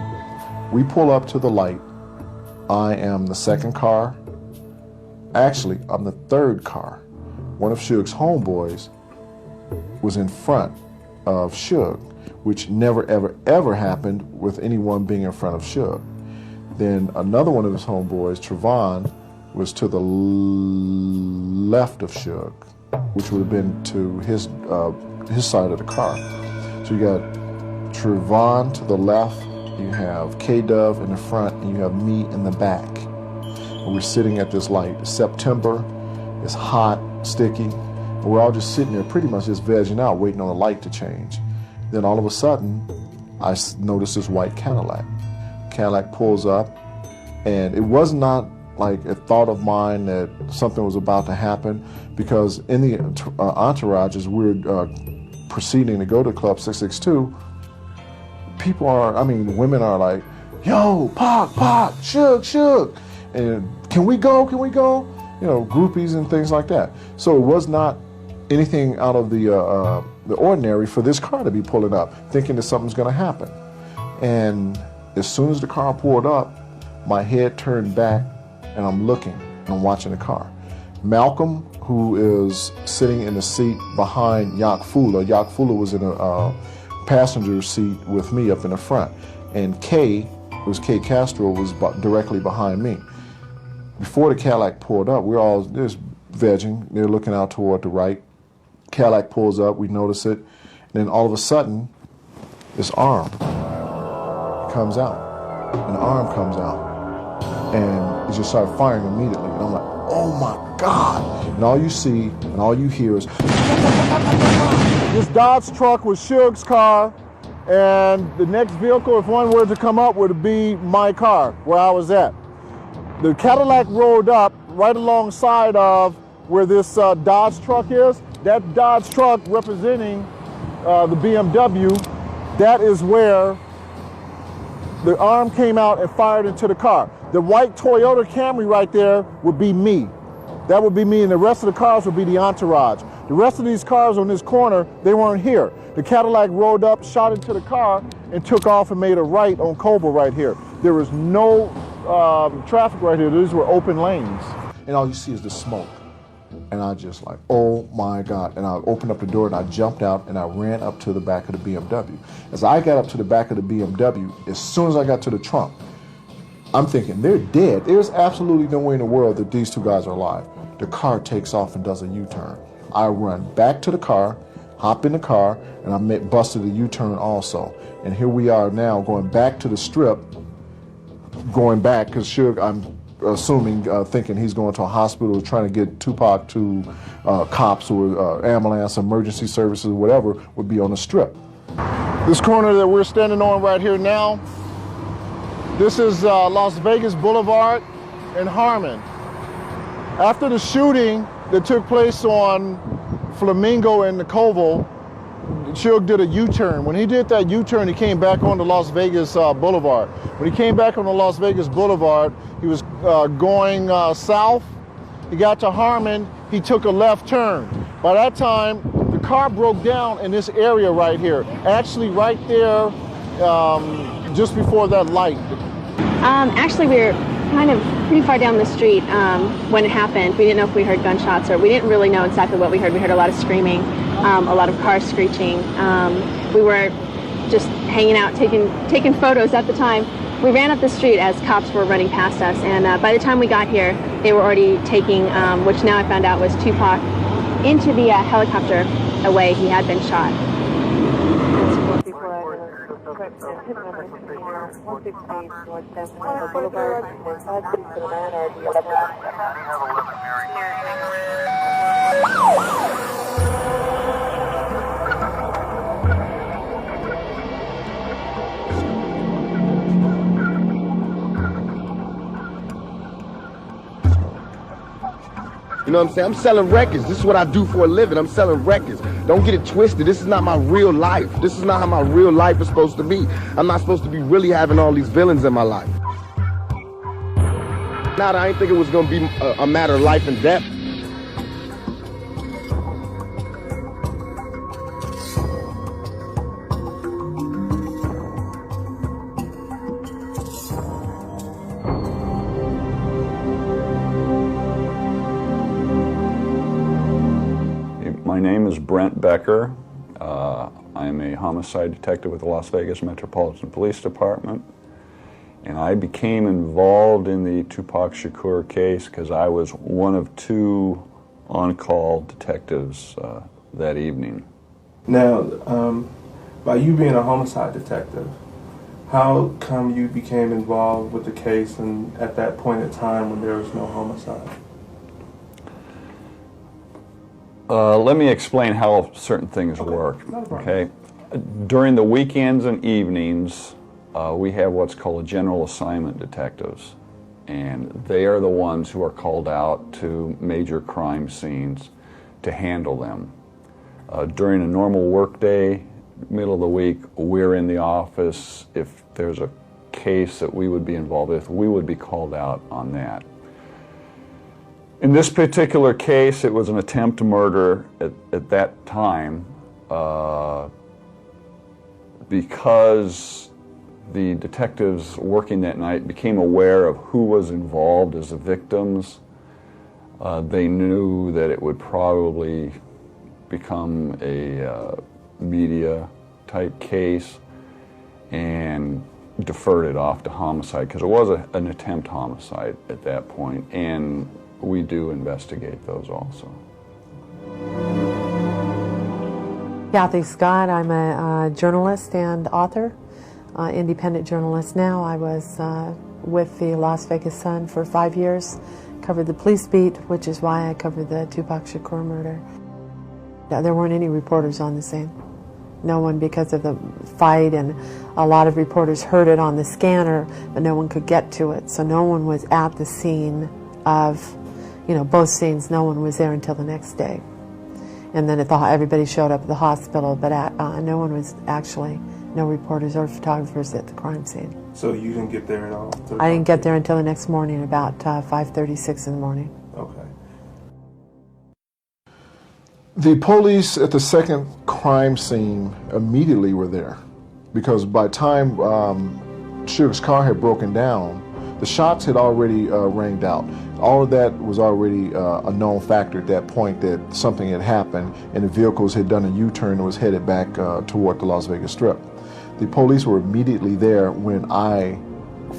We pull up to the light. I am the second car. Actually, I'm the third car. One of Suge's homeboys was in front of Suge, which never, ever, ever happened with anyone being in front of Suge. Then another one of his homeboys, Trevon, was to the left of Suge, which would have been to his side of the car. So you got Trevon to the left, you have K-Dove in the front, and you have me in the back. And we're sitting at this light. It's September, it's hot, sticky, and we're all just sitting there pretty much just vegging out, waiting on the light to change. Then all of a sudden, I noticed this white Cadillac. Cadillac pulls up, and it was not like a thought of mine that something was about to happen, because in the entourage, as we're proceeding to go to Club 662, women are like, yo, Pac, Suge, and can we go? Groupies and things like that. So it was not anything out of the ordinary for this car to be pulling up, thinking that something's going to happen. And as soon as the car pulled up, my head turned back, and I'm looking, and I'm watching the car. Malcolm, who is sitting in the seat behind Yak Fula. Yak Fula was in a passenger seat with me up in the front. And Kay Castro, was directly behind me. Before the Cadillac pulled up, we're all just vegging. They're looking out toward the right. Cadillac pulls up, we notice it. And then all of a sudden, this arm comes out. An arm comes out. And it just started firing immediately. And I'm like, oh my God. And all you see and all you hear is... This Dodge truck was Suge's car, and the next vehicle, if one were to come up, would be my car, where I was at. The Cadillac rolled up right alongside of where this Dodge truck is. That Dodge truck representing the BMW, that is where the arm came out and fired into the car. The white Toyota Camry right there would be me. That would be me, and the rest of the cars would be the entourage. The rest of these cars on this corner, they weren't here. The Cadillac rolled up, shot into the car, and took off and made a right on Coble right here. There was no traffic right here. These were open lanes. And all you see is the smoke. And I just like, oh my God. And I opened up the door and I jumped out and I ran up to the back of the BMW. As I got up to the back of the BMW, as soon as I got to the trunk, I'm thinking, they're dead. There's absolutely no way in the world that these two guys are alive. The car takes off and does a U-turn. I run back to the car, hop in the car, and I busted a U-turn also. And here we are now going back to the strip, going back, because Suge, I'm assuming, thinking he's going to a hospital, trying to get Tupac to cops or ambulance, emergency services, whatever, would be on the strip. This corner that we're standing on right here now, this is Las Vegas Boulevard and Harmon. After the shooting that took place on Flamingo and Nicole, Suge did a U-turn. When he did that U-turn, he came back onto Las Vegas Boulevard. When he came back on the Las Vegas Boulevard, he was going south. He got to Harmon, he took a left turn. By that time, the car broke down in this area right here. Actually right there, just before that light. Actually, we were kind of pretty far down the street when it happened. We didn't know if we heard gunshots, or we didn't really know exactly what we heard. We heard a lot of screaming, a lot of cars screeching. We were just hanging out, taking photos at the time. We ran up the street as cops were running past us, and by the time we got here, they were already taking, which now I found out was Tupac, into the helicopter away. He had been shot. You know what I'm saying? I'm selling records. This is what I do for a living. I'm selling records. Don't get it twisted. This is not my real life. This is not how my real life is supposed to be. I'm not supposed to be really having all these villains in my life. Now, I didn't think it was going to be a matter of life and death. My name is Brent Becker. I'm a homicide detective with the Las Vegas Metropolitan Police Department. And I became involved in the Tupac Shakur case because I was one of two on-call detectives that evening. Now, by you being a homicide detective, how come you became involved with the case and at that point in time when there was no homicide? Let me explain how certain things work. Okay, during the weekends and evenings, we have what's called a general assignment detectives, and they are the ones who are called out to major crime scenes to handle them. During a normal workday, middle of the week, we're in the office. If there's a case that we would be involved with, we would be called out on that. In this particular case, it was an attempt to murder at that time because the detectives working that night became aware of who was involved as the victims. They knew that it would probably become a media-type case and deferred it off to homicide because it was an attempt homicide at that point, and we do investigate those also. Kathy Scott, I'm a journalist and author, independent journalist now. I was with the Las Vegas Sun for 5 years, covered the police beat, which is why I covered the Tupac Shakur murder. There weren't any reporters on the scene. No one, because of the fight, and a lot of reporters heard it on the scanner, but no one could get to it. So no one was at the scene of, both scenes. No one was there until the next day. And then everybody showed up at the hospital, but no one was actually, no reporters or photographers at the crime scene. So you didn't get there at all? I didn't get there until the next morning, about 5:36 in the morning. Okay. The police at the second crime scene immediately were there because by the time Sugar's car had broken down, the shots had already rang out. All of that was already a known factor at that point that something had happened and the vehicles had done a U-turn and was headed back toward the Las Vegas Strip. The police were immediately there when I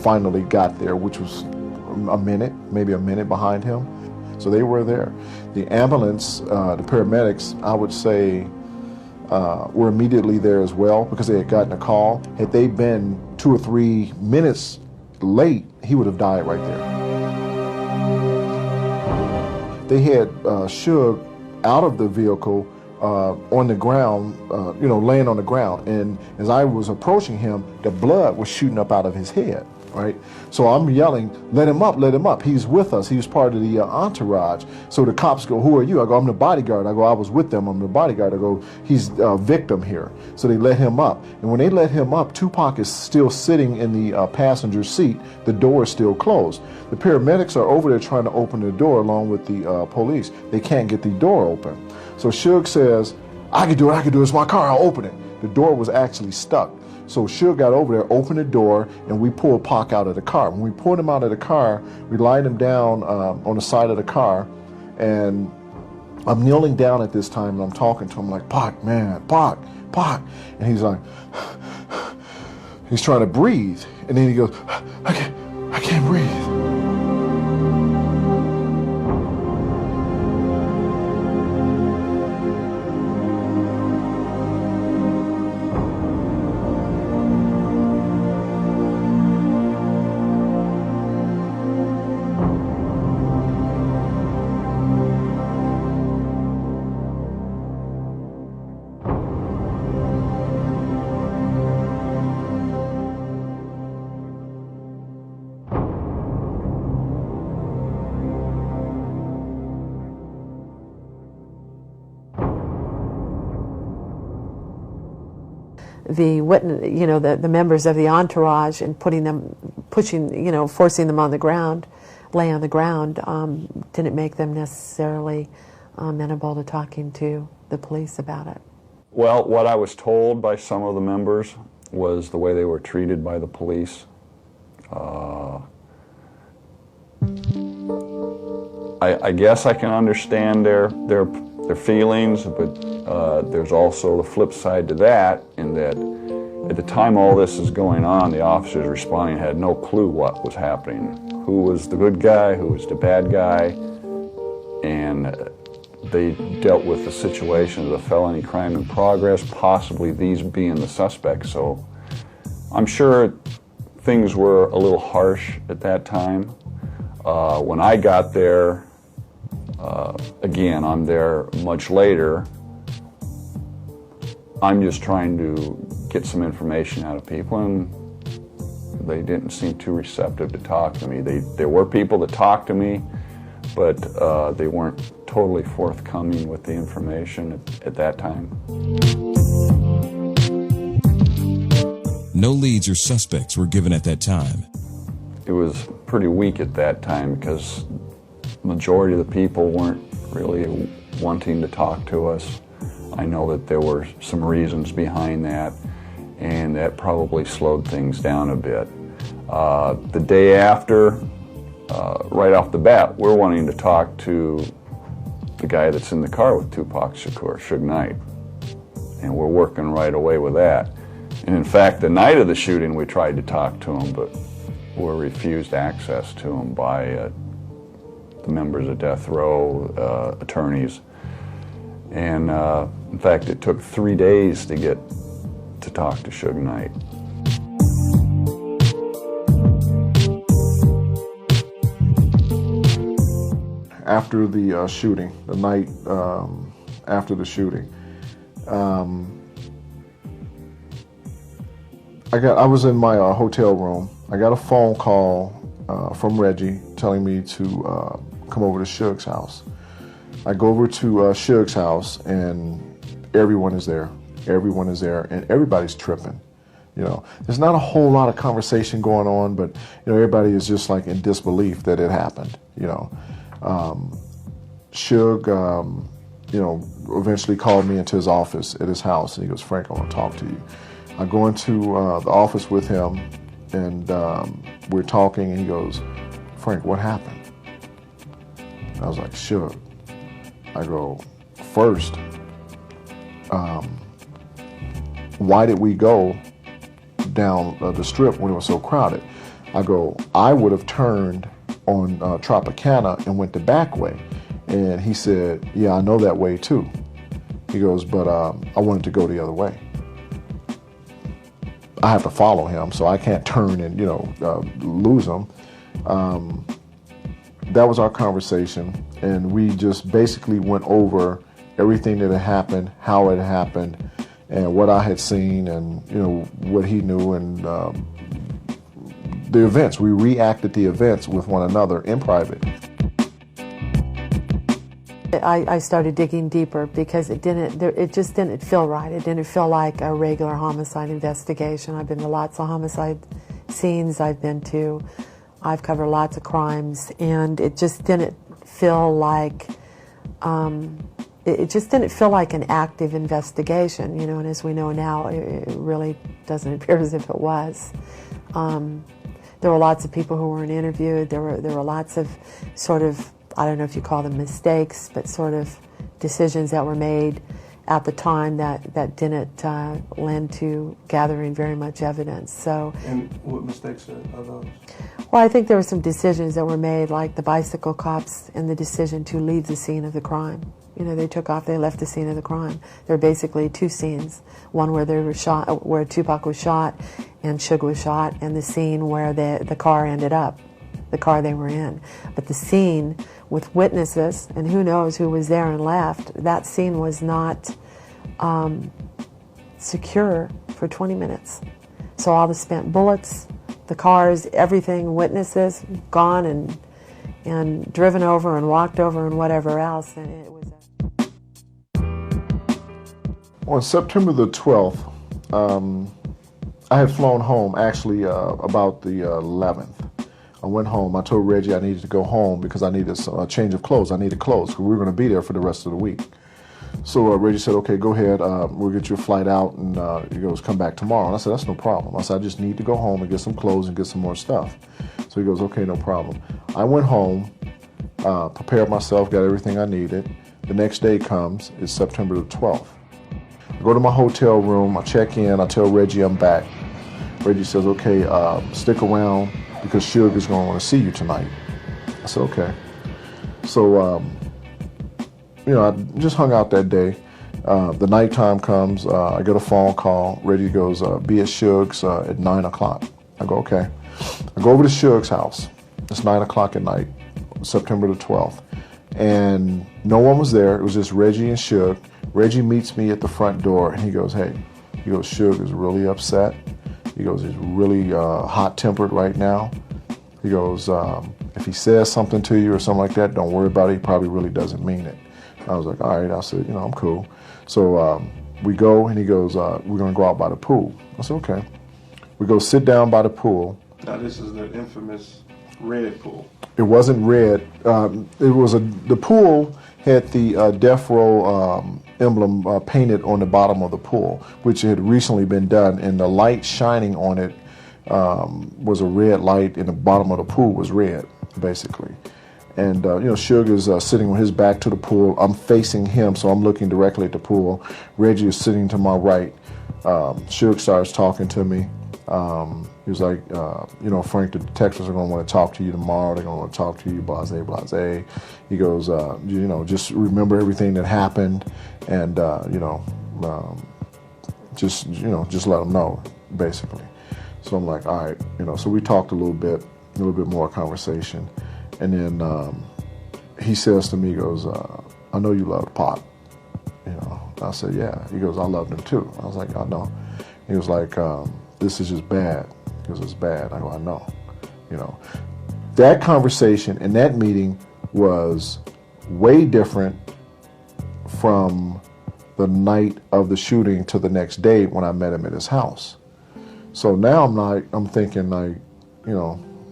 finally got there, which was maybe a minute behind him. So they were there. The ambulance, the paramedics, I would say, were immediately there as well because they had gotten a call. Had they been 2 or 3 minutes late, he would have died right there. They had Suge out of the vehicle on the ground, laying on the ground. And as I was approaching him, the blood was shooting up out of his head, right? So I'm yelling, let him up, let him up. He's with us. He was part of the entourage. So the cops go, who are you? I go, I'm the bodyguard. I go, I was with them. I'm the bodyguard. I go, he's a victim here. So they let him up. And when they let him up, Tupac is still sitting in the passenger seat. The door is still closed. The paramedics are over there trying to open the door along with the police. They can't get the door open. So Suge says, I can do it, it's my car, I'll open it. The door was actually stuck. So Suge got over there, opened the door, and we pulled Pac out of the car. When we pulled him out of the car, we lied him down on the side of the car, and I'm kneeling down at this time, and I'm talking to him like, Pac, man, Pac. And he's like, he's trying to breathe. And then he goes, I can't breathe. the witness, the members of the entourage and forcing them on the ground, lay on the ground, didn't make them necessarily amenable to talking to the police about it. Well, what I was told by some of the members was the way they were treated by the police. I guess I can understand their feelings, but there's also the flip side to that, in that at the time all this is going on, the officers responding had no clue what was happening. Who was the good guy, who was the bad guy, and they dealt with the situation of a felony crime in progress, possibly these being the suspects. So I'm sure things were a little harsh at that time. When I got there, again, I'm there much later, I'm just trying to get some information out of people, and they didn't seem too receptive to talk to me. There were people that talked to me, but they weren't totally forthcoming with the information at that time. No leads or suspects were given at that time. It was pretty weak at that time because the majority of the people weren't really wanting to talk to us. I know that there were some reasons behind that, and that probably slowed things down a bit. The day after, right off the bat, we're wanting to talk to the guy that's in the car with Tupac Shakur, Suge Knight, and we're working right away with that. And in fact, the night of the shooting, we tried to talk to him, but were refused access to him by the members of death row, attorneys. And in fact, it took 3 days to get to talk to Suge Knight. After the shooting, the night after the shooting, I was in my hotel room. I got a phone call from Reggie telling me to come over to Suge's house. I go over to Suge's house, and everyone is there. Everyone is there, and everybody's tripping. There's not a whole lot of conversation going on, but everybody is just like in disbelief that it happened. Suge, eventually called me into his office at his house, and he goes, "Frank, I want to talk to you." I go into the office with him, and we're talking, and he goes, "Frank, what happened?" I was like, "Suge." I go, "First, why did we go down the strip when it was so crowded?" I go, "I would have turned on Tropicana and went the back way." And he said, "Yeah, I know that way too." He goes, "But I wanted to go the other way. I have to follow him, so I can't turn and lose him." That was our conversation, and we just basically went over everything that had happened, how it happened, and what I had seen, and what he knew, and the events. We reacted the events with one another in private. I started digging deeper because it just didn't feel right. It didn't feel like a regular homicide investigation. I've been to lots of homicide scenes. I've covered lots of crimes, and it just didn't feel like an active investigation, and as we know now, it really doesn't appear as if it was. There were lots of people who weren't interviewed. There were lots of sort of, I don't know if you call them mistakes, but sort of decisions that were made at the time that didn't lend to gathering very much evidence. So. And what mistakes are those? Well, I think there were some decisions that were made, like the bicycle cops and the decision to leave the scene of the crime. They took off, they left the scene of the crime. There were basically two scenes, one where they were shot, where Tupac was shot and Suge was shot, and the scene where the car ended up, the car they were in. But the scene with witnesses, and who knows who was there and left, that scene was not secure for 20 minutes. So all the spent bullets, the cars, everything, witnesses, gone and driven over and walked over and whatever else, and it was On September the 12th, I had flown home actually about the 11th. I went home. I told Reggie I needed to go home because I needed a change of clothes. I needed clothes because we were going to be there for the rest of the week. So Reggie said, okay, go ahead. We'll get you a flight out, and he goes, come back tomorrow. And I said, that's no problem. I said, I just need to go home and get some clothes and get some more stuff. So he goes, okay, no problem. I went home, prepared myself, got everything I needed. The next day comes, it's September the 12th. I go to my hotel room, I check in, I tell Reggie I'm back. Reggie says, okay, stick around because Suge is going to want to see you tonight. I said, okay. So, I just hung out that day. The nighttime comes, I get a phone call. Reggie goes, be at Suge's at 9 o'clock. I go, okay. I go over to Suge's house. It's 9 o'clock at night, September the 12th. And no one was there. It was just Reggie and Suge. Reggie meets me at the front door, and he goes, hey, Suge is really upset. He goes, he's really hot-tempered right now. He goes, if he says something to you or something like that, don't worry about it. He probably really doesn't mean it. I was like, all right. I said, I'm cool. So we go, and he goes, we're going to go out by the pool. I said, okay. We go sit down by the pool. Now, this is the infamous red pool. It wasn't red. The pool had the Death Row emblem painted on the bottom of the pool, which had recently been done, and the light shining on it was a red light, and the bottom of the pool was red, basically. And Suge is sitting with his back to the pool. I'm facing him, so I'm looking directly at the pool. Reggie is sitting to my right. Suge starts talking to me. He was like, Frank, the detectives are going to want to talk to you tomorrow. They're going to want to talk to you, blase, blase. He goes, just remember everything that happened, and just let them know, basically. So I'm like, all right, So we talked a little bit more conversation, and then he says to me, he goes, I know you loved Pop. I said, yeah. He goes, I loved him too. I was like, I know. He was like, this is just bad. He goes, it's bad. I go, I know. That conversation and that meeting was way different from the night of the shooting to the next day when I met him at his house. So now I'm thinking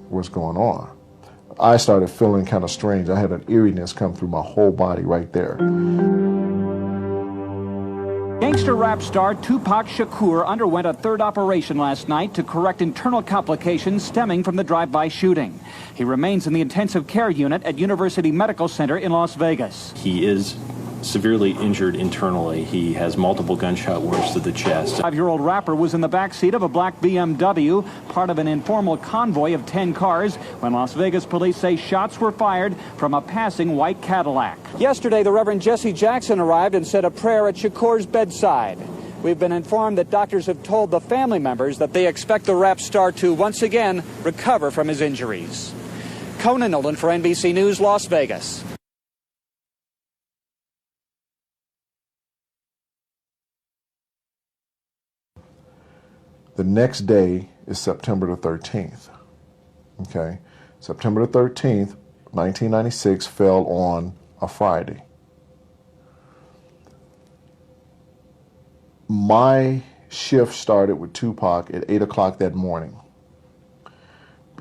what's going on? I started feeling kind of strange. I had an eeriness come through my whole body right there. Gangster rap star Tupac Shakur underwent a third operation last night to correct internal complications stemming from the drive-by shooting. He remains in the intensive care unit at University Medical Center in Las Vegas. He is severely injured internally. He has multiple gunshot wounds to the chest. 5-year-old rapper was in the backseat of a black BMW, part of an informal convoy of 10 cars, when Las Vegas police say shots were fired from a passing white Cadillac. Yesterday, the Reverend Jesse Jackson arrived and said a prayer at Shakur's bedside. We've been informed that doctors have told the family members that they expect the rap star to once again recover from his injuries. Conan Nolan for NBC News, Las Vegas. The next day is September the 13th. Okay? September the 13th, 1996 fell on a Friday. My shift started with Tupac at 8 o'clock that morning.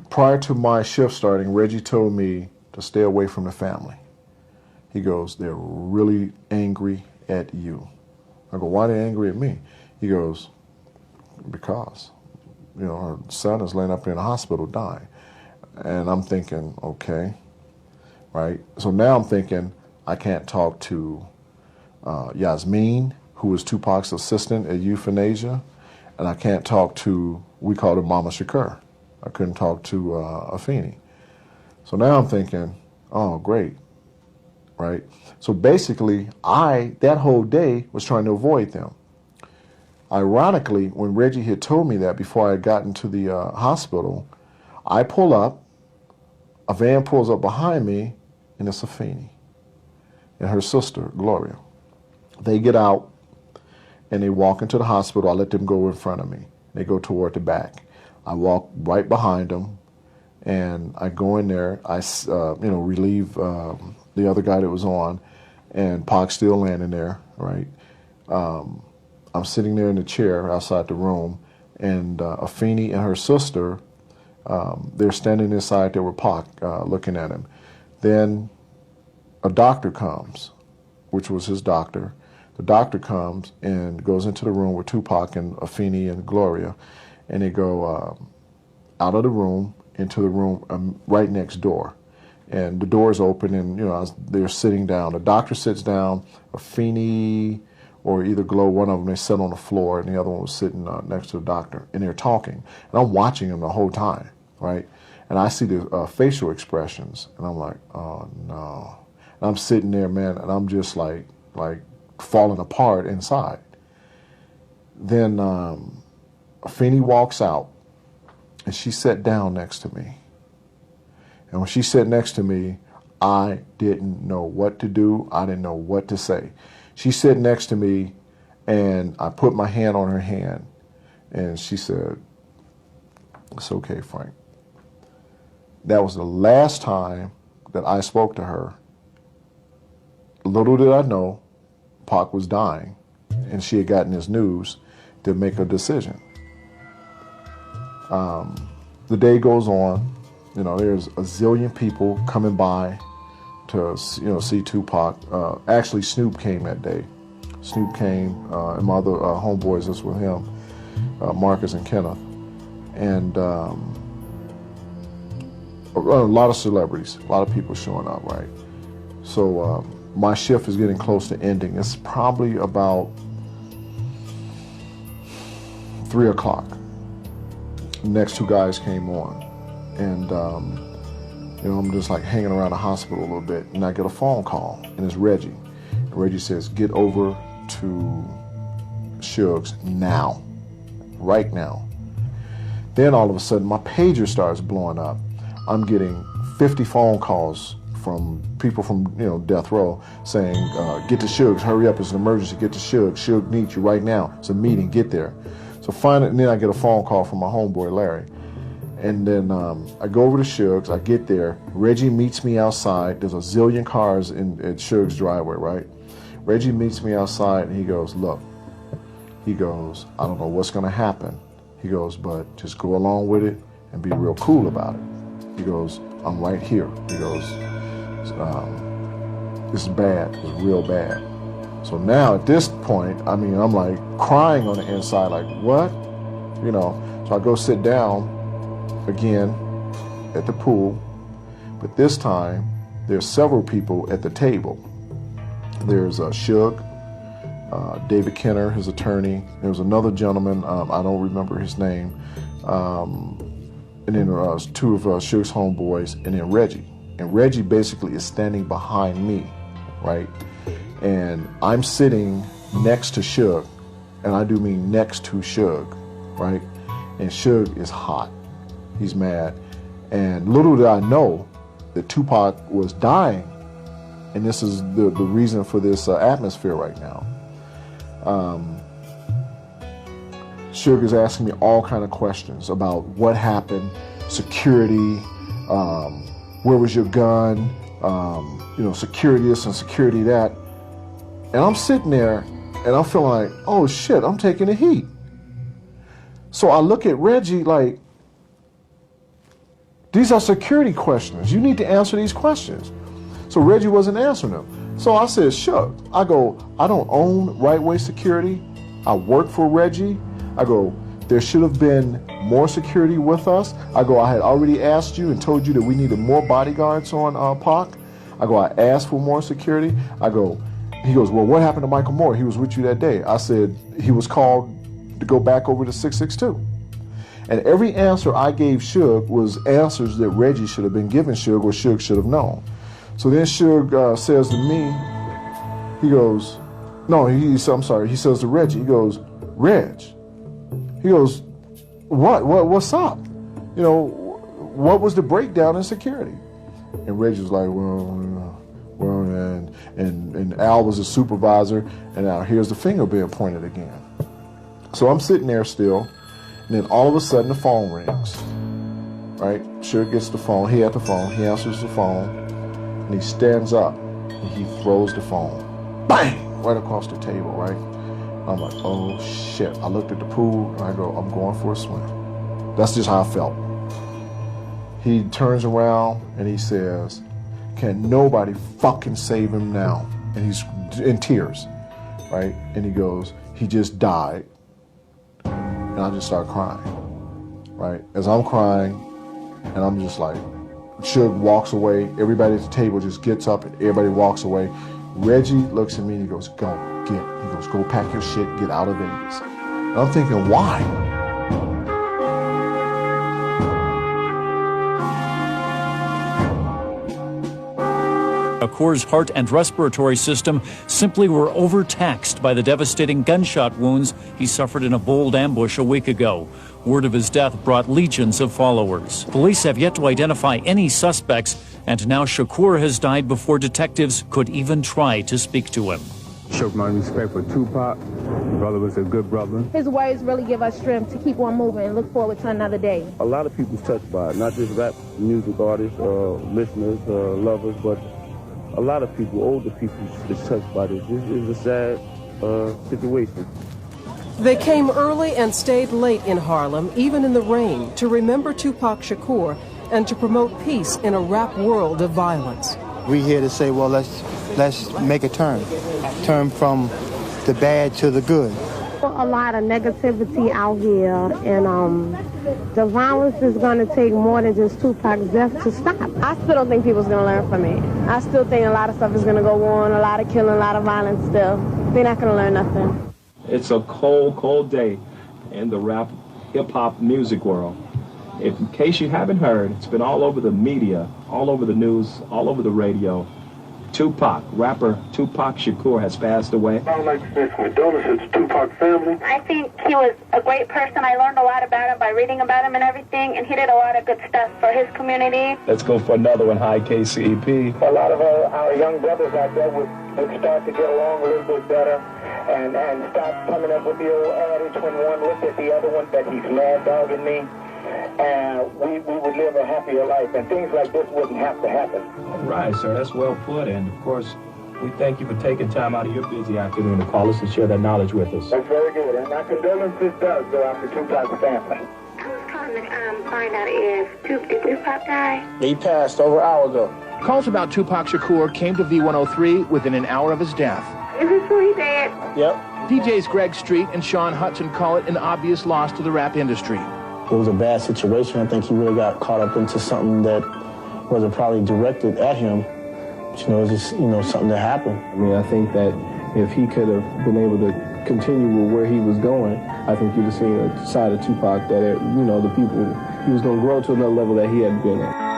Prior to my shift starting, Reggie told me to stay away from the family. He goes, they're really angry at you. I go, why are they angry at me? He goes, because, her son is laying up in the hospital dying. And I'm thinking, okay, right? So now I'm thinking I can't talk to Yasmin, who was Tupac's assistant at Euthanasia, and I can't talk to, we called her Mama Shakur. I couldn't talk to Afeni. So now I'm thinking, oh, great, right? So basically, that whole day was trying to avoid them. Ironically, when Reggie had told me that before I had gotten to the hospital, I pull up, a van pulls up behind me, and it's Afeni and her sister, Gloria. They get out, and they walk into the hospital. I let them go in front of me. They go toward the back. I walk right behind them, and I go in there. I, relieve the other guy that was on, and Pac's still laying in there, right? I'm sitting there in the chair outside the room, and Afeni and her sister, they're standing inside there with Pac, looking at him. Then a doctor comes, which was his doctor. The doctor comes and goes into the room with Tupac and Afeni and Gloria, and they go out of the room into the room right next door. And the door is open, and they're sitting down. The doctor sits down. Afeni or either Glow, one of them, they sit on the floor, and the other one was sitting next to the doctor, and they're talking. And I'm watching them the whole time, right? And I see the facial expressions, and I'm like, oh no. And I'm sitting there, man, and I'm just like falling apart inside. Then Afeni walks out, and she sat down next to me. And when she sat next to me, I didn't know what to do. I didn't know what to say. She sat next to me, and I put my hand on her hand, and she said, "It's okay, Frank." That was the last time that I spoke to her. Little did I know, Pac was dying, and she had gotten this news to make a decision. The day goes on. There's a zillion people coming by to see Tupac. Actually, Snoop came that day. Snoop came, and my other homeboys was with him, Marcus and Kenneth, and a lot of celebrities, a lot of people showing up, right? So my shift is getting close to ending. It's probably about 3 o'clock. The next two guys came on, and I'm just like hanging around the hospital a little bit, and I get a phone call, and it's Reggie. And Reggie says, "Get over to Suge's now, right now." Then all of a sudden, my pager starts blowing up. I'm getting 50 phone calls from people from death row saying, "Get to Suge's, hurry up, it's an emergency, get to Suge. Suge needs you right now. It's a meeting, get there." So finally, and then I get a phone call from my homeboy Larry. And then I go over to Suge's, I get there, Reggie meets me outside. There's a zillion cars at Suge's driveway, right? Reggie meets me outside, and he goes, "Look," he goes, "I don't know what's gonna happen." He goes, "But just go along with it and be real cool about it." He goes, "I'm right here." He goes, "This is bad, it's real bad." So now at this point, I'm like crying on the inside, like, what? So I go sit down again at the pool, but this time there's several people at the table. There's Suge, David Kenner, his attorney. There was another gentleman, I don't remember his name, and then two of Suge's homeboys, and then Reggie. And Reggie basically is standing behind me, right? And I'm sitting next to Suge, and I do mean next to Suge, right? And Suge is hot. He's mad. And little did I know that Tupac was dying, and this is the reason for this atmosphere right now. Suge is asking me all kind of questions about what happened, security, where was your gun, security this and security that. And I'm sitting there, and I'm feeling like, oh shit, I'm taking the heat. So I look at Reggie like, these are security questions. You need to answer these questions. So Reggie wasn't answering them. So I said, Suge, I go, I don't own Right Way Security. I work for Reggie. I go, there should have been more security with us. I go, I had already asked you and told you that we needed more bodyguards on Pac. I go, I asked for more security. I go, he goes, well, what happened to Michael Moore? He was with you that day. I said, he was called to go back over to 662. And every answer I gave Suge was answers that Reggie should have been giving Suge, or Suge should have known. So then Suge says to me, he goes, no, I'm sorry, he says to Reggie, he goes, Reg, he goes, what's up? What was the breakdown in security? And Reggie was like, and Al was a supervisor, and now here's the finger being pointed again. So I'm sitting there still, and then all of a sudden the phone rings, right? Suge gets the phone, he had the phone, he answers the phone, and he stands up, and he throws the phone, bang, right across the table, right? I'm like, oh shit. I looked at the pool and I go, I'm going for a swim. That's just how I felt. He turns around and he says, can nobody fucking save him now? And he's in tears, right? And he goes, he just died. And I just start crying, right? As I'm crying, and I'm just like, Suge walks away, everybody at the table just gets up and everybody walks away. Reggie looks at me and he goes, go pack your shit, get out of Vegas. And I'm thinking, why? Shakur's heart and respiratory system simply were overtaxed by the devastating gunshot wounds he suffered in a bold ambush a week ago. Word of his death brought legions of followers. Police have yet to identify any suspects, and now Shakur has died before detectives could even try to speak to him. Showed my respect for Tupac. My brother was a good brother. His words really give us strength to keep on moving and look forward to another day. A lot of people's touched by it, not just rap music artists, listeners, lovers, but a lot of people, older people, is touched by this. This is a sad situation. They came early and stayed late in Harlem, even in the rain, to remember Tupac Shakur and to promote peace in a rap world of violence. We here to say, well, let's make a turn from the bad to the good. A lot of negativity out here, and the violence is going to take more than just Tupac's death to stop. I still don't think people's going to learn from it. I still think a lot of stuff is going to go on, a lot of killing, a lot of violence still. They're not going to learn nothing. It's a cold, cold day in the rap, hip-hop music world. In case you haven't heard, it's been all over the media, all over the news, all over the radio. Tupac, rapper Tupac Shakur has passed away. I would like to send some condolences to Tupac's family. I think he was a great person. I learned a lot about him by reading about him and everything, and he did a lot of good stuff for his community. Let's go for another one, high KCEP. A lot of our young brothers out there would start to get along a little bit better and stop coming up with the old adage when one looked at the other one that he's mad dogging me. And we would live a happier life, and things like this wouldn't have to happen. All right, sir, that's well put, and of course, we thank you for taking time out of your busy afternoon to call us and share that knowledge with us. That's very good, and my condolences does go out to Tupac's family. I was calling to find out if Tupac died. He passed over an hour ago. Calls about Tupac Shakur came to V103 within an hour of his death. Is this who he dead? Yep. DJs Greg Street and Sean Hudson call it an obvious loss to the rap industry. It was a bad situation. I think he really got caught up into something that wasn't probably directed at him. But, it was just, something that happened. I mean, I think that if he could have been able to continue with where he was going, I think you'd have seen a side of Tupac that, the people, he was going to grow to another level that he hadn't been at.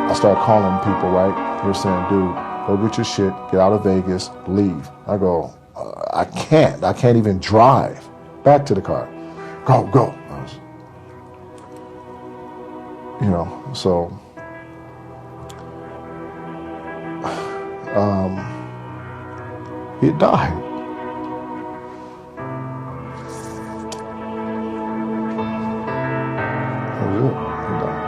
I start calling people, right? They're saying, dude, go get your shit, get out of Vegas, leave. I go, I can't even drive back to the car. Go. So he died. That was it. He died.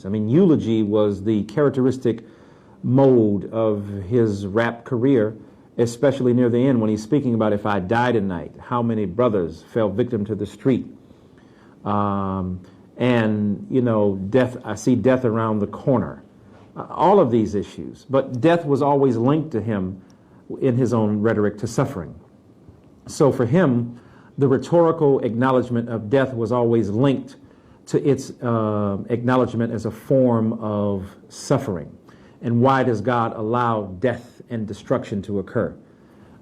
I mean, eulogy was the characteristic mode of his rap career, especially near the end when he's speaking about if I die tonight, how many brothers fell victim to the street. And, you know, death, I see death around the corner. All of these issues. But death was always linked to him in his own rhetoric to suffering. So for him, the rhetorical acknowledgement of death was always linked to its acknowledgement as a form of suffering. And why does God allow death and destruction to occur?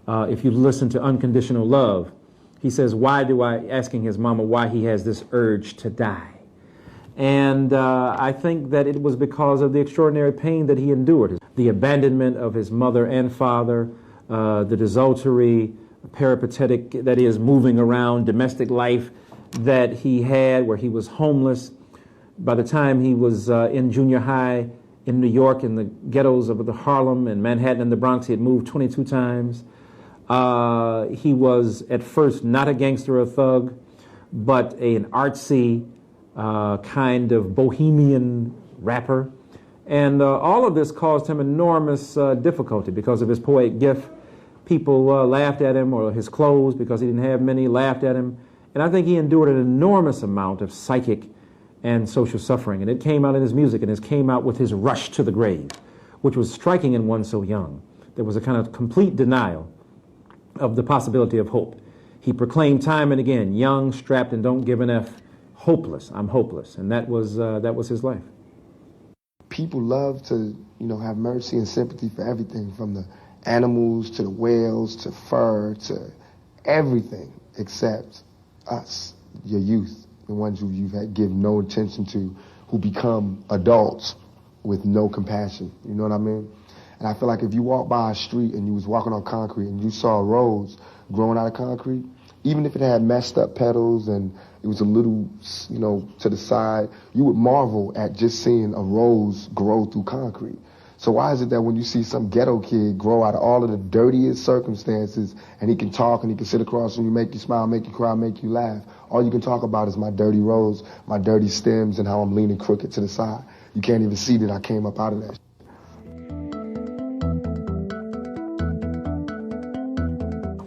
If you listen to Unconditional Love, he says, asking his mama why he has this urge to die. And I think that it was because of the extraordinary pain that he endured. The abandonment of his mother and father, the desultory, peripatetic, that is, moving around, domestic life that he had where he was homeless. By the time he was in junior high in New York, in the ghettos of the Harlem and Manhattan and the Bronx, he had moved 22 times. He was at first not a gangster or a thug, but an artsy, kind of bohemian rapper. And all of this caused him enormous difficulty because of his poetic gift. People laughed at him, or his clothes, because he didn't have many, laughed at him. And I think he endured an enormous amount of psychic and social suffering. And it came out in his music, and it came out with his rush to the grave, which was striking in one so young. There was a kind of complete denial of the possibility of hope. He proclaimed time and again, young, strapped, and don't give an F, hopeless, I'm hopeless. And that was his life. People love to, have mercy and sympathy for everything, from the animals to the whales to fur to everything except us, your youth, the ones who you've given no attention to, who become adults with no compassion. You know what I mean? And I feel like if you walk by a street and you was walking on concrete and you saw a rose growing out of concrete, even if it had messed up petals and it was a little, to the side, you would marvel at just seeing a rose grow through concrete. So why is it that when you see some ghetto kid grow out of all of the dirtiest circumstances, and he can talk and he can sit across from you, make you smile, make you cry, make you laugh, all you can talk about is my dirty rose, my dirty stems, and how I'm leaning crooked to the side. You can't even see that I came up out of that.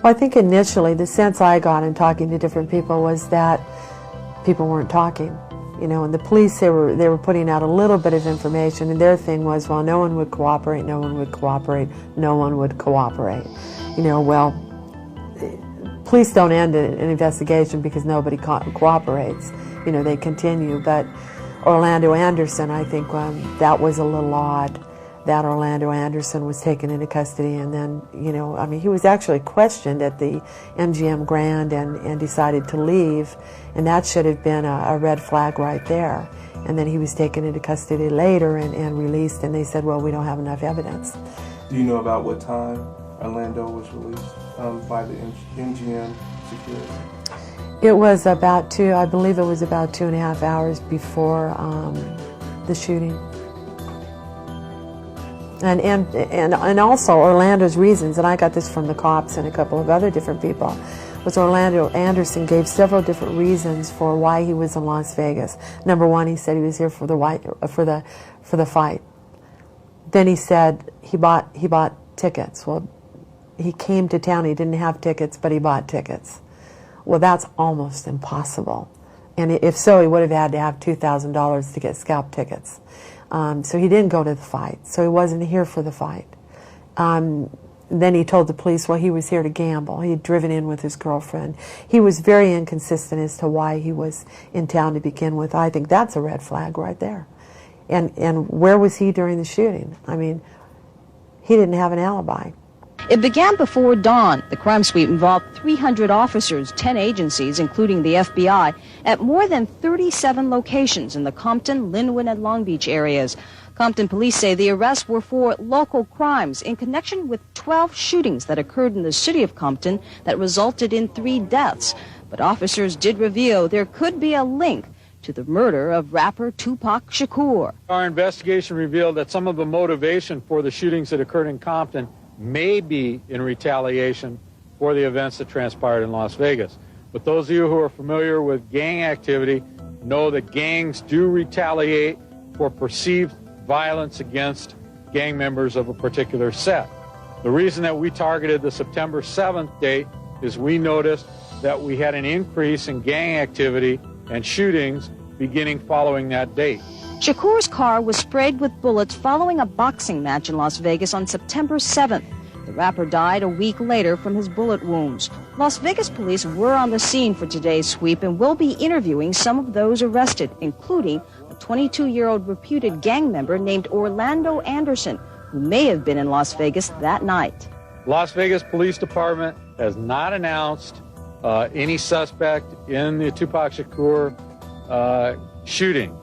Well, I think initially the sense I got in talking to different people was that people weren't talking. And the police, they were putting out a little bit of information, and their thing was, well, no one would cooperate, no one would cooperate, no one would cooperate. Well, police don't end an investigation because nobody cooperates. They continue. But Orlando Anderson, I think that was a little odd, that Orlando Anderson was taken into custody, and then, he was actually questioned at the MGM Grand and decided to leave, and that should have been a red flag right there. And then he was taken into custody later and released, and they said, well, we don't have enough evidence. Do you know about what time Orlando was released by the MGM security? It was about I believe it was about 2.5 hours before the shooting. And also Orlando's reasons, and I got this from the cops and a couple of other different people, was Orlando Anderson gave several different reasons for why he was in Las Vegas. Number one, he said he was here for the fight. Then he said he bought tickets. Well, he came to town, he didn't have tickets, but he bought tickets. Well, that's almost impossible. And if so, he would have had to have $2,000 to get scalp tickets. So he didn't go to the fight. So he wasn't here for the fight. Then he told the police, well, he was here to gamble. He had driven in with his girlfriend. He was very inconsistent as to why he was in town to begin with. I think that's a red flag right there. And where was he during the shooting? He didn't have an alibi. It began before dawn. The crime sweep involved 300 officers, 10 agencies, including the FBI, at more than 37 locations in the Compton, Linwood, and Long Beach areas. Compton police say the arrests were for local crimes in connection with 12 shootings that occurred in the city of Compton that resulted in 3 deaths. But officers did reveal there could be a link to the murder of rapper Tupac Shakur. Our investigation revealed that some of the motivation for the shootings that occurred in Compton may be in retaliation for the events that transpired in Las Vegas. But those of you who are familiar with gang activity know that gangs do retaliate for perceived violence against gang members of a particular set. The reason that we targeted the September 7th date is we noticed that we had an increase in gang activity and shootings beginning following that date. Shakur's car was sprayed with bullets following a boxing match in Las Vegas on September 7th. The rapper died a week later from his bullet wounds. Las Vegas police were on the scene for today's sweep and will be interviewing some of those arrested, including a 22-year-old reputed gang member named Orlando Anderson, who may have been in Las Vegas that night. Las Vegas Police Department has not announced any suspect in the Tupac Shakur shooting.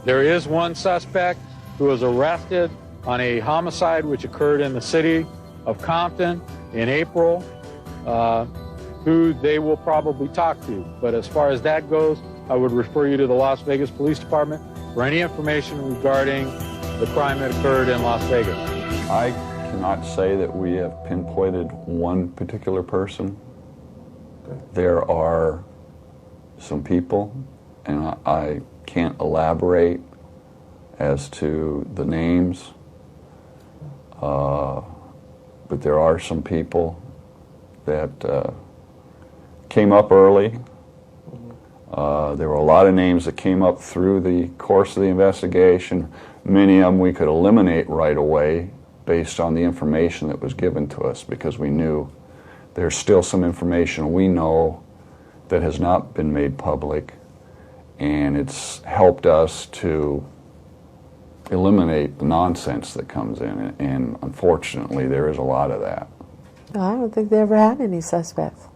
There is one suspect who was arrested on a homicide which occurred in the city of Compton in April, who they will probably talk to. But as far as that goes, I would refer you to the Las Vegas Police Department for any information regarding the crime that occurred in Las Vegas. I cannot say that we have pinpointed one particular person. There are some people, and I can't elaborate as to the names, but there are some people that came up early. There were a lot of names that came up through the course of the investigation. Many of them we could eliminate right away based on the information that was given to us, because we knew there's still some information we know that has not been made public, and it's helped us to eliminate the nonsense that comes in, and unfortunately there is a lot of that. I don't think they ever had any suspects.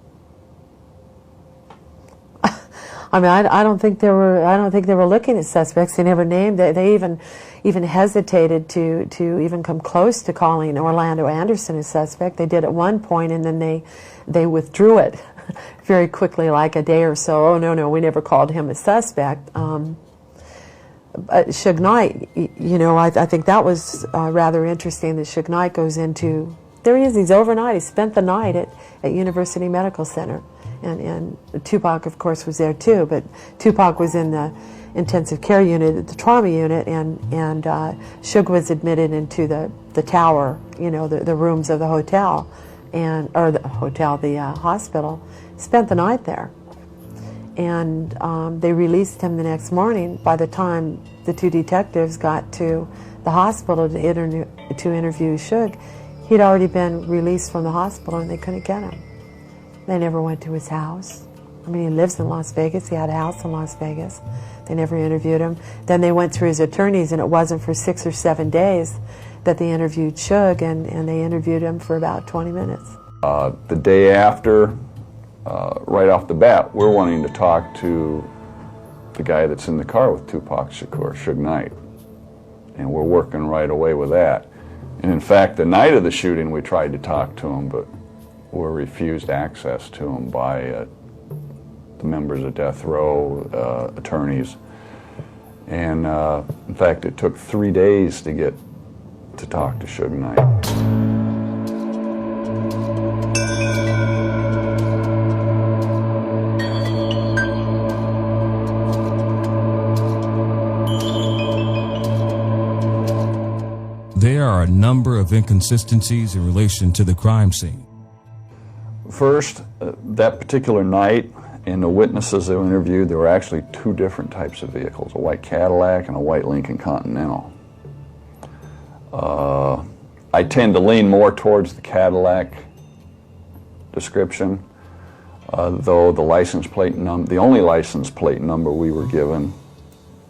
I mean, I don't think they were looking at suspects. They never named. They even hesitated to even come close to calling Orlando Anderson a suspect. They did at one point, and then they withdrew it very quickly, like a day or so. Oh no, we never called him a suspect. Suge Knight, you know, I think that was rather interesting. That Suge Knight goes into, there he is. He's overnight. He spent the night at University Medical Center. And Tupac, of course, was there too, but Tupac was in the intensive care unit, the trauma unit, and Suge was admitted into the tower, you know, the rooms of the hotel, the hospital. Spent the night there, and they released him the next morning. By the time the two detectives got to the hospital to interview Suge, he'd already been released from the hospital, and they couldn't get him. They never went to his house. I mean, he lives in Las Vegas. He had a house in Las Vegas. They never interviewed him. Then they went through his attorneys, and it wasn't for 6 or 7 days that they interviewed Suge, and they interviewed him for about 20 minutes. The day after, right off the bat, we're wanting to talk to the guy that's in the car with Tupac Shakur, Suge Knight. And we're working right away with that. And in fact, the night of the shooting, we tried to talk to him, but were refused access to him by the members of death row, attorneys. And in fact, it took 3 days to get to talk to Suge Knight. There are a number of inconsistencies in relation to the crime scene. First, that particular night, and the witnesses that were interviewed, there were actually 2 different types of vehicles, a white Cadillac and a white Lincoln Continental. I tend to lean more towards the Cadillac description, though the license plate the only license plate number we were given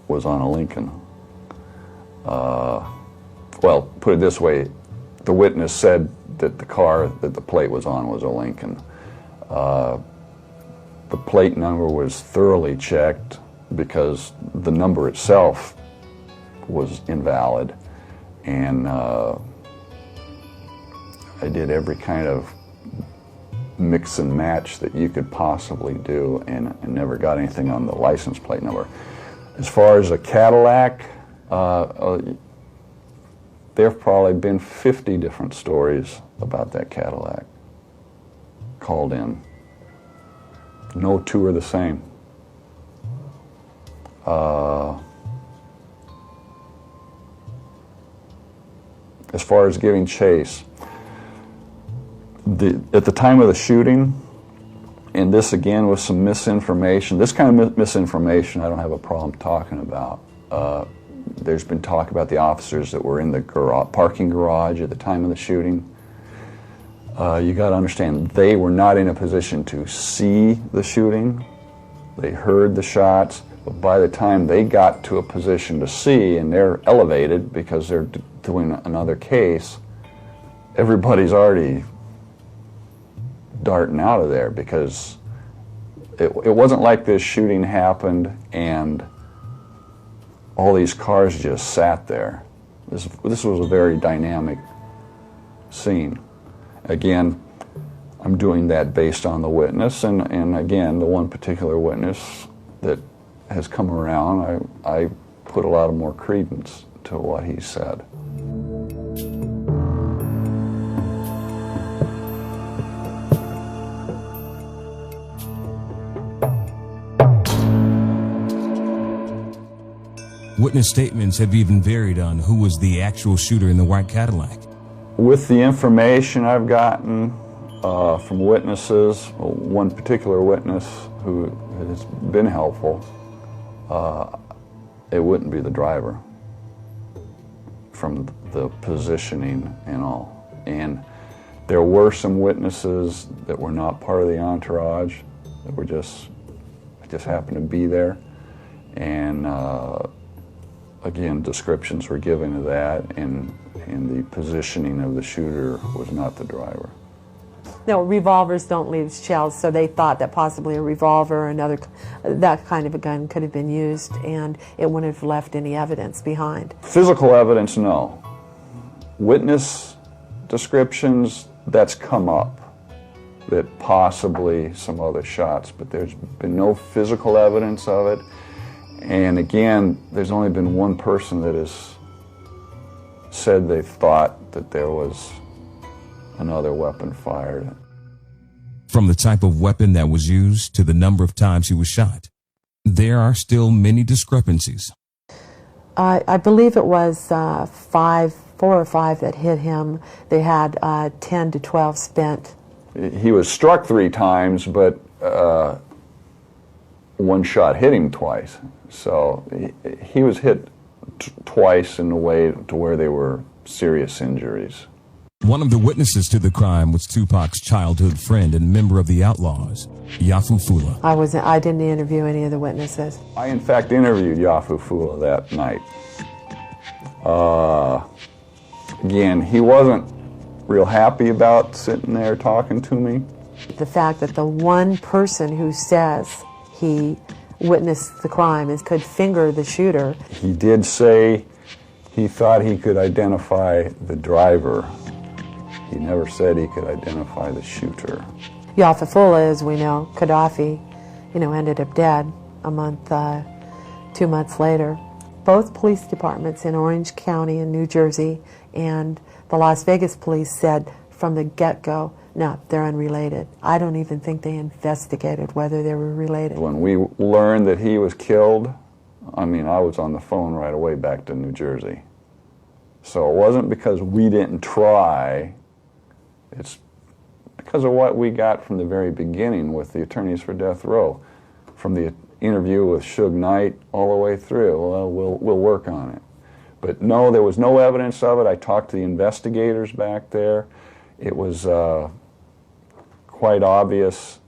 was on a Lincoln. Well, put it this way, the witness said that the car that the plate was on was a Lincoln. The plate number was thoroughly checked because the number itself was invalid, and I did every kind of mix and match that you could possibly do, and never got anything on the license plate number. As far as a Cadillac, there have probably been 50 different stories about that Cadillac called in. No 2 are the same. as far as giving chase, at the time of the shooting, and this again was some misinformation. This kind of misinformation I don't have a problem talking about. There's been talk about the officers that were in the parking garage at the time of the shooting. You got to understand, they were not in a position to see the shooting. They heard the shots, but by the time they got to a position to see, and they're elevated because they're doing another case, everybody's already darting out of there, because it wasn't like this shooting happened and all these cars just sat there. This was a very dynamic scene. Again, I'm doing that based on the witness, and again, the one particular witness that has come around, I put a lot of more credence to what he said. Witness statements have even varied on who was the actual shooter in the white Cadillac. With the information I've gotten from witnesses, one particular witness who has been helpful, it wouldn't be the driver from the positioning and all. And there were some witnesses that were not part of the entourage, that were just happened to be there. And again, descriptions were given of that, and the positioning of the shooter was not the driver. No, revolvers don't leave shells, so they thought that possibly a revolver or another, that kind of a gun could have been used, and it wouldn't have left any evidence behind. Physical evidence, no. Witness descriptions, that's come up, that possibly some other shots, but there's been no physical evidence of it. And again, there's only been one person that has said they thought that there was another weapon fired. From the type of weapon that was used to the number of times he was shot, there are still many discrepancies. I believe it was 4 or 5 that hit him. They had 10 to 12 spent. He was struck 3 times, but one shot hit him twice. So he was hit twice in a way to where they were serious injuries. One of the witnesses to the crime was Tupac's childhood friend and member of the Outlaws, Yafu Fula. I didn't interview any of the witnesses. I, in fact, interviewed Yafu Fula that night. Again, he wasn't real happy about sitting there talking to me. The fact that the one person who says he witnessed the crime and could finger the shooter. He did say he thought he could identify the driver. He never said he could identify the shooter. Yafu Fula, as we know, Gaddafi, ended up dead a month, 2 months later. Both police departments in Orange County in New Jersey and the Las Vegas police said from the get-go, no, they're unrelated. I don't even think they investigated whether they were related. When we learned that he was killed, I was on the phone right away back to New Jersey. So it wasn't because we didn't try, it's because of what we got from the very beginning with the attorneys for death row. From the interview with Suge Knight all the way through, well, we'll work on it. But no, there was no evidence of it. I talked to the investigators back there. It was quite obvious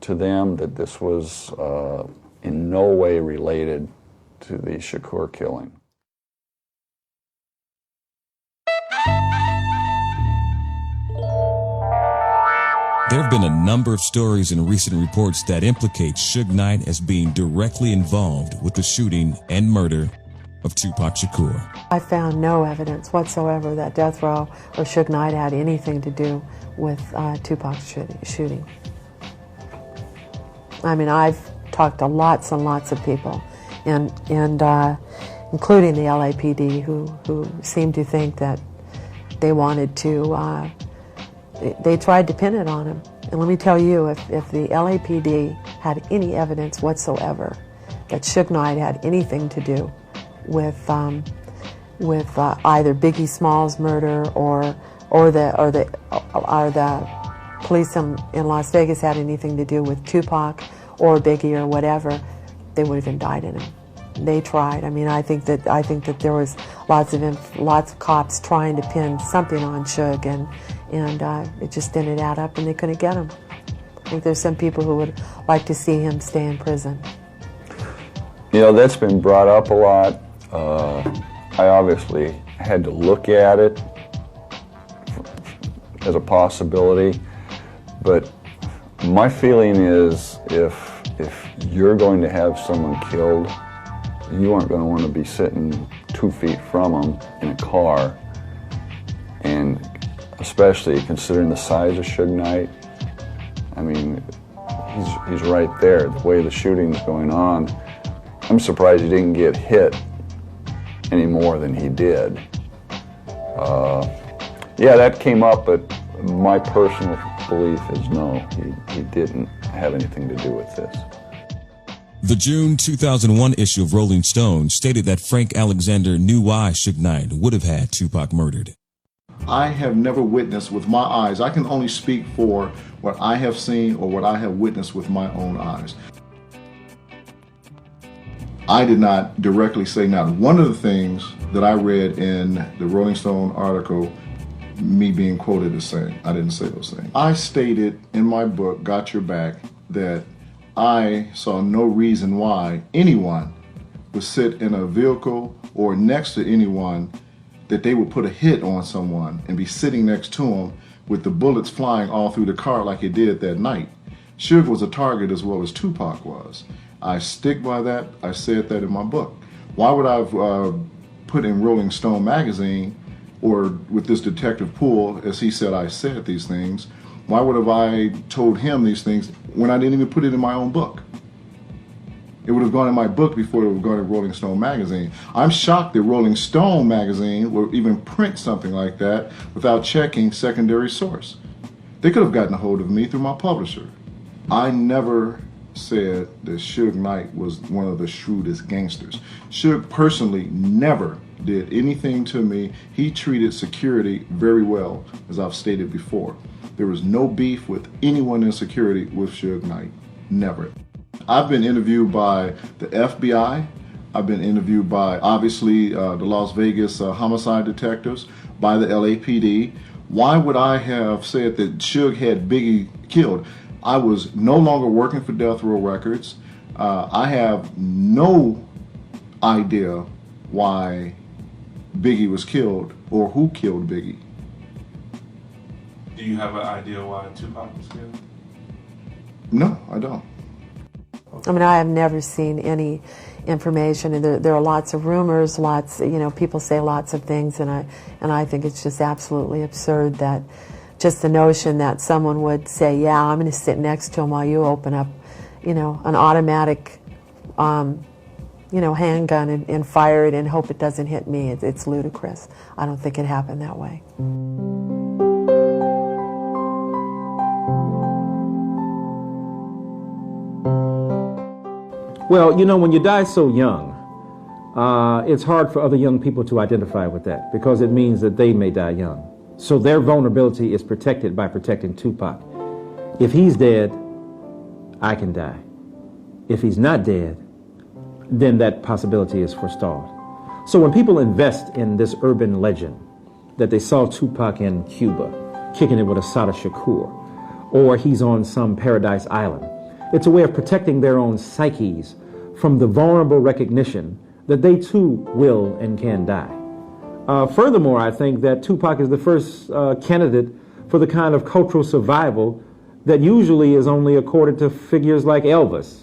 to them that this was in no way related to the Shakur killing. There have been a number of stories and recent reports that implicate Suge Knight as being directly involved with the shooting and murder of Tupac Shakur. I found no evidence whatsoever that death row or Suge Knight had anything to do with Tupac's shooting. I've talked to lots and lots of people, and including the LAPD, who seemed to think that they wanted to. They tried to pin it on him. And let me tell you, if the LAPD had any evidence whatsoever that Suge Knight had anything to do with either Biggie Smalls' murder or the police in Las Vegas had anything to do with Tupac or Biggie or whatever, they would have indicted him. They tried. I mean, I think that there was lots of cops trying to pin something on Suge, and it just didn't add up, and they couldn't get him. I think there's some people who would like to see him stay in prison. You know, that's been brought up a lot. I obviously had to look at it as a possibility, but my feeling is if you're going to have someone killed, you aren't going to want to be sitting 2 feet from them in a car, and especially considering the size of Suge Knight. I mean, he's right there. The way the shooting's going on, I'm surprised he didn't get hit any more than he did. Yeah, that came up, but my personal belief is no, he didn't have anything to do with this. The June 2001 issue of Rolling Stone stated that Frank Alexander knew why Suge Knight would have had Tupac murdered. I have never witnessed with my eyes. I can only speak for what I have seen or what I have witnessed with my own eyes. I did not directly say not one of the things that I read in the Rolling Stone article, me being quoted as saying. I didn't say those things. I stated in my book, Got Your Back, that I saw no reason why anyone would sit in a vehicle or next to anyone that they would put a hit on someone and be sitting next to them with the bullets flying all through the car like it did that night. Suge was a target as well as Tupac was. I stick by that. I said that in my book. Why would I have put in Rolling Stone magazine or with this Detective Poole, as he said I said these things, why would have I told him these things when I didn't even put it in my own book? It would have gone in my book before it would have gone in Rolling Stone magazine. I'm shocked that Rolling Stone magazine would even print something like that without checking secondary source. They could have gotten a hold of me through my publisher. I never said that Suge Knight was one of the shrewdest gangsters. Suge personally never did anything to me. He treated security very well, as I've stated before. There was no beef with anyone in security with Suge Knight. Never. I've been interviewed by the FBI. I've been interviewed by, obviously, the Las Vegas homicide detectives, by the LAPD. Why would I have said that Suge had Biggie killed? I was no longer working for Death Row Records. I have no idea why Biggie was killed or who killed Biggie. Do you have an idea why Tupac was killed? No, I don't. I mean, I have never seen any information, and there are lots of rumors, people say lots of things, and I think it's just absolutely absurd that just the notion that someone would say, yeah, I'm going to sit next to him while you open up, an automatic, handgun and fire it and hope it doesn't hit me. It's ludicrous. I don't think it happened that way. Well, when you die so young, it's hard for other young people to identify with that because it means that they may die young. So their vulnerability is protected by protecting Tupac. If he's dead, I can die. If he's not dead, then that possibility is forestalled. So when people invest in this urban legend that they saw Tupac in Cuba, kicking it with Tupac Shakur, or he's on some paradise island, it's a way of protecting their own psyches from the vulnerable recognition that they too will and can die. Furthermore, I think that Tupac is the first candidate for the kind of cultural survival that usually is only accorded to figures like Elvis.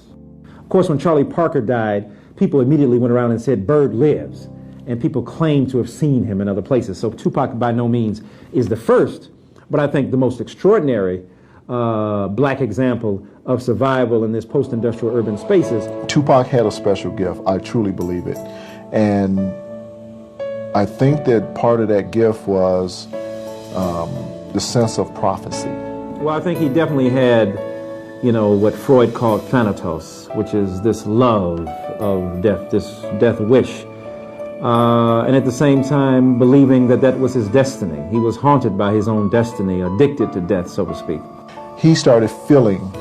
Of course, when Charlie Parker died, people immediately went around and said, "Bird lives," and people claim to have seen him in other places. So Tupac by no means is the first, but I think the most extraordinary black example of survival in this post-industrial urban spaces. Tupac had a special gift. I truly believe it. And I think that part of that gift was the sense of prophecy. Well, I think he definitely had, what Freud called thanatos, which is this love of death, this death wish. and at the same time believing that that was his destiny. He was haunted by his own destiny, addicted to death, so to speak. He started feeling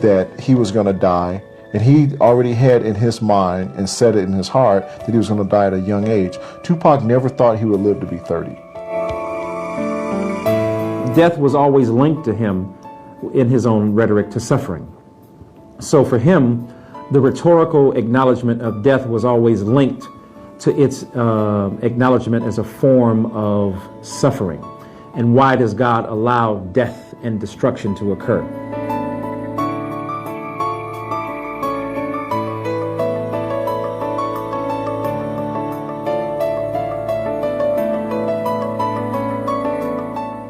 that he was going to die, and he already had in his mind and said it in his heart that he was going to die at a young age. Tupac never thought he would live to be 30. Death was always linked to him in his own rhetoric to suffering. So for him, the rhetorical acknowledgement of death was always linked to its acknowledgement as a form of suffering. And why does God allow death and destruction to occur?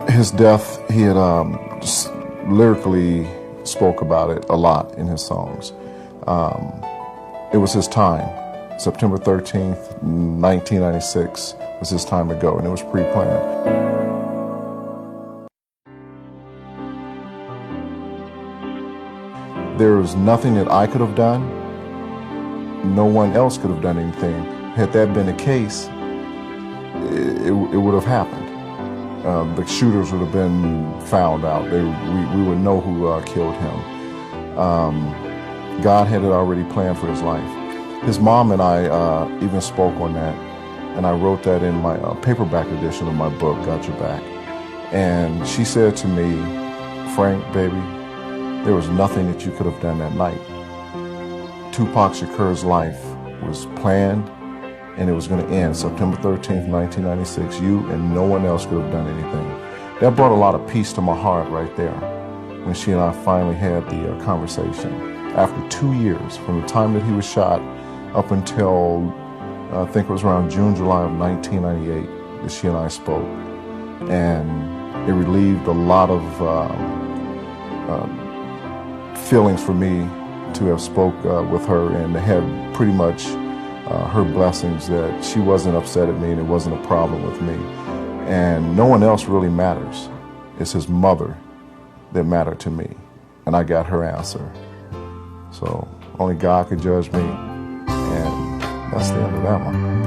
His death, he had just lyrically spoke about it a lot in his songs. It was his time. September 13th, 1996 was his time to go, and it was pre-planned. There was nothing that I could have done. No one else could have done anything. Had that been the case, it would have happened. The shooters would have been found out. We would know who killed him. God had it already planned for his life. His mom and I even spoke on that, and I wrote that in my paperback edition of my book, Got Your Back. And she said to me, Frank, baby, there was nothing that you could have done that night. Tupac Shakur's life was planned, and it was going to end September 13th, 1996. You and no one else could have done anything. That brought a lot of peace to my heart right there when she and I finally had the conversation. After 2 years, from the time that he was shot up until I think it was around June, July of 1998 that she and I spoke. And it relieved a lot of feelings for me to have spoke with her and to have pretty much her blessings that she wasn't upset at me and it wasn't a problem with me. And no one else really matters. It's his mother that mattered to me. And I got her answer. So only God could judge me. And that's the end of that one.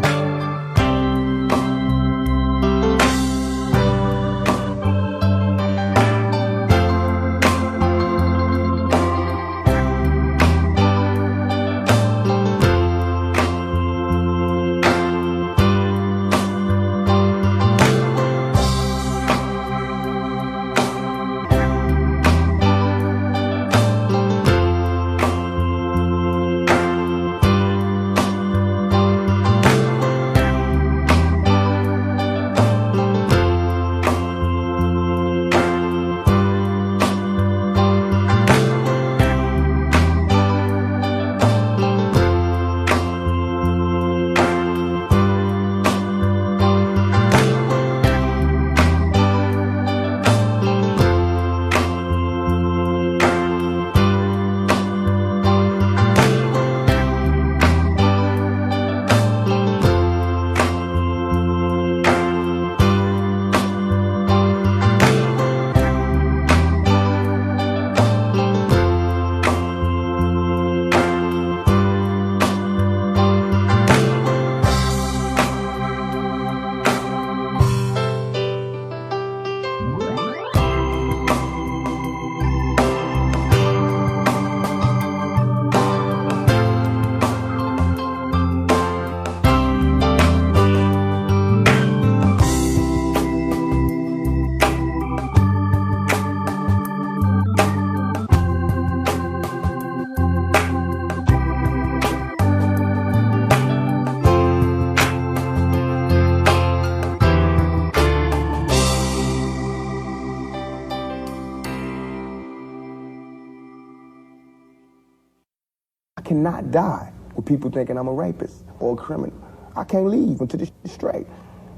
Cannot die with people thinking I'm a rapist or a criminal. I can't leave until this is straight.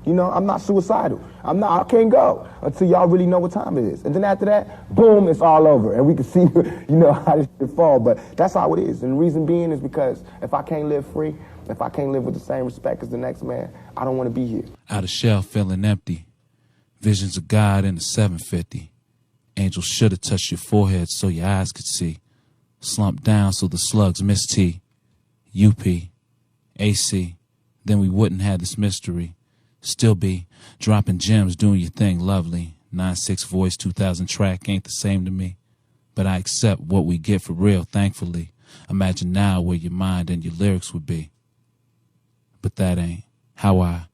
You know, I'm not suicidal. I can't go until y'all really know what time it is. And then after that, boom, it's all over. And we can see, you know, how this shit fall. But that's how it is. And the reason being is because if I can't live free, if I can't live with the same respect as the next man, I don't want to be here. Out of shell, feeling empty. Visions of God in the 750. Angels should have touched your forehead so your eyes could see. Slumped down so the slugs miss T. UP, AC, then we wouldn't have this mystery. Still be dropping gems, doing your thing lovely. 9-6 voice, 2000 track ain't the same to me. But I accept what we get for real, thankfully. Imagine now where your mind and your lyrics would be. But that ain't how I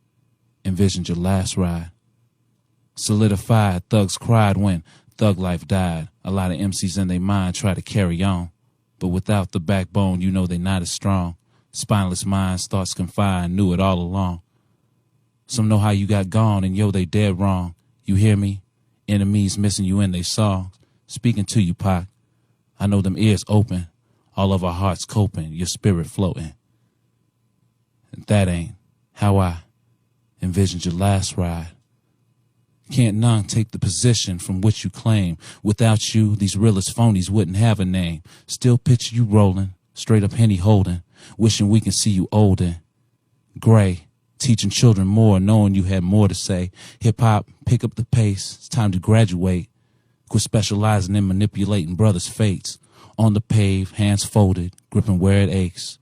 envisioned your last ride. Solidified, thugs cried when thug life died. A lot of MCs in their mind try to carry on. But without the backbone, you know they not as strong. Spineless minds, thoughts confined, knew it all along. Some know how you got gone, and yo, they dead wrong. You hear me? Enemies missing you in they songs. Speaking to you, Pac. I know them ears open, all of our hearts coping, your spirit floating. And that ain't how I envisioned your last ride. Can't none take the position from which you claim. Without you, these realest phonies wouldn't have a name. Still picture you rolling, straight up Henny holding, wishing we can see you older. Gray, teaching children more, knowing you had more to say. Hip-hop, pick up the pace, it's time to graduate. Quit specializing in manipulating brothers' fates. On the pave, hands folded, gripping where it aches.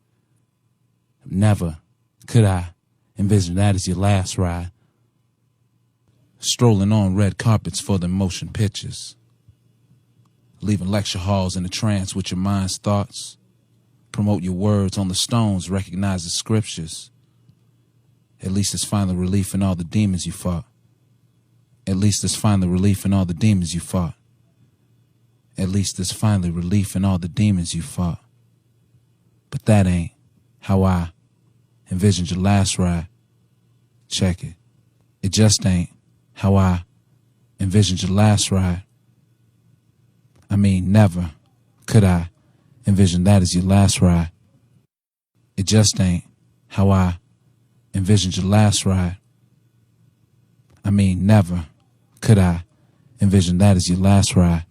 Never could I envision that as your last ride. Strolling on red carpets for the motion pictures. Leaving lecture halls in a trance with your mind's thoughts. Promote your words on the stones, recognize the scriptures. At least there's finally relief in all the demons you fought. At least there's finally relief in all the demons you fought. At least there's finally relief in all the demons you fought. But that ain't how I envisioned your last ride. Check it. It just ain't how I envisioned your last ride. I mean, never could I envision that as your last ride. It just ain't how I envisioned your last ride. I mean, never could I envision that as your last ride.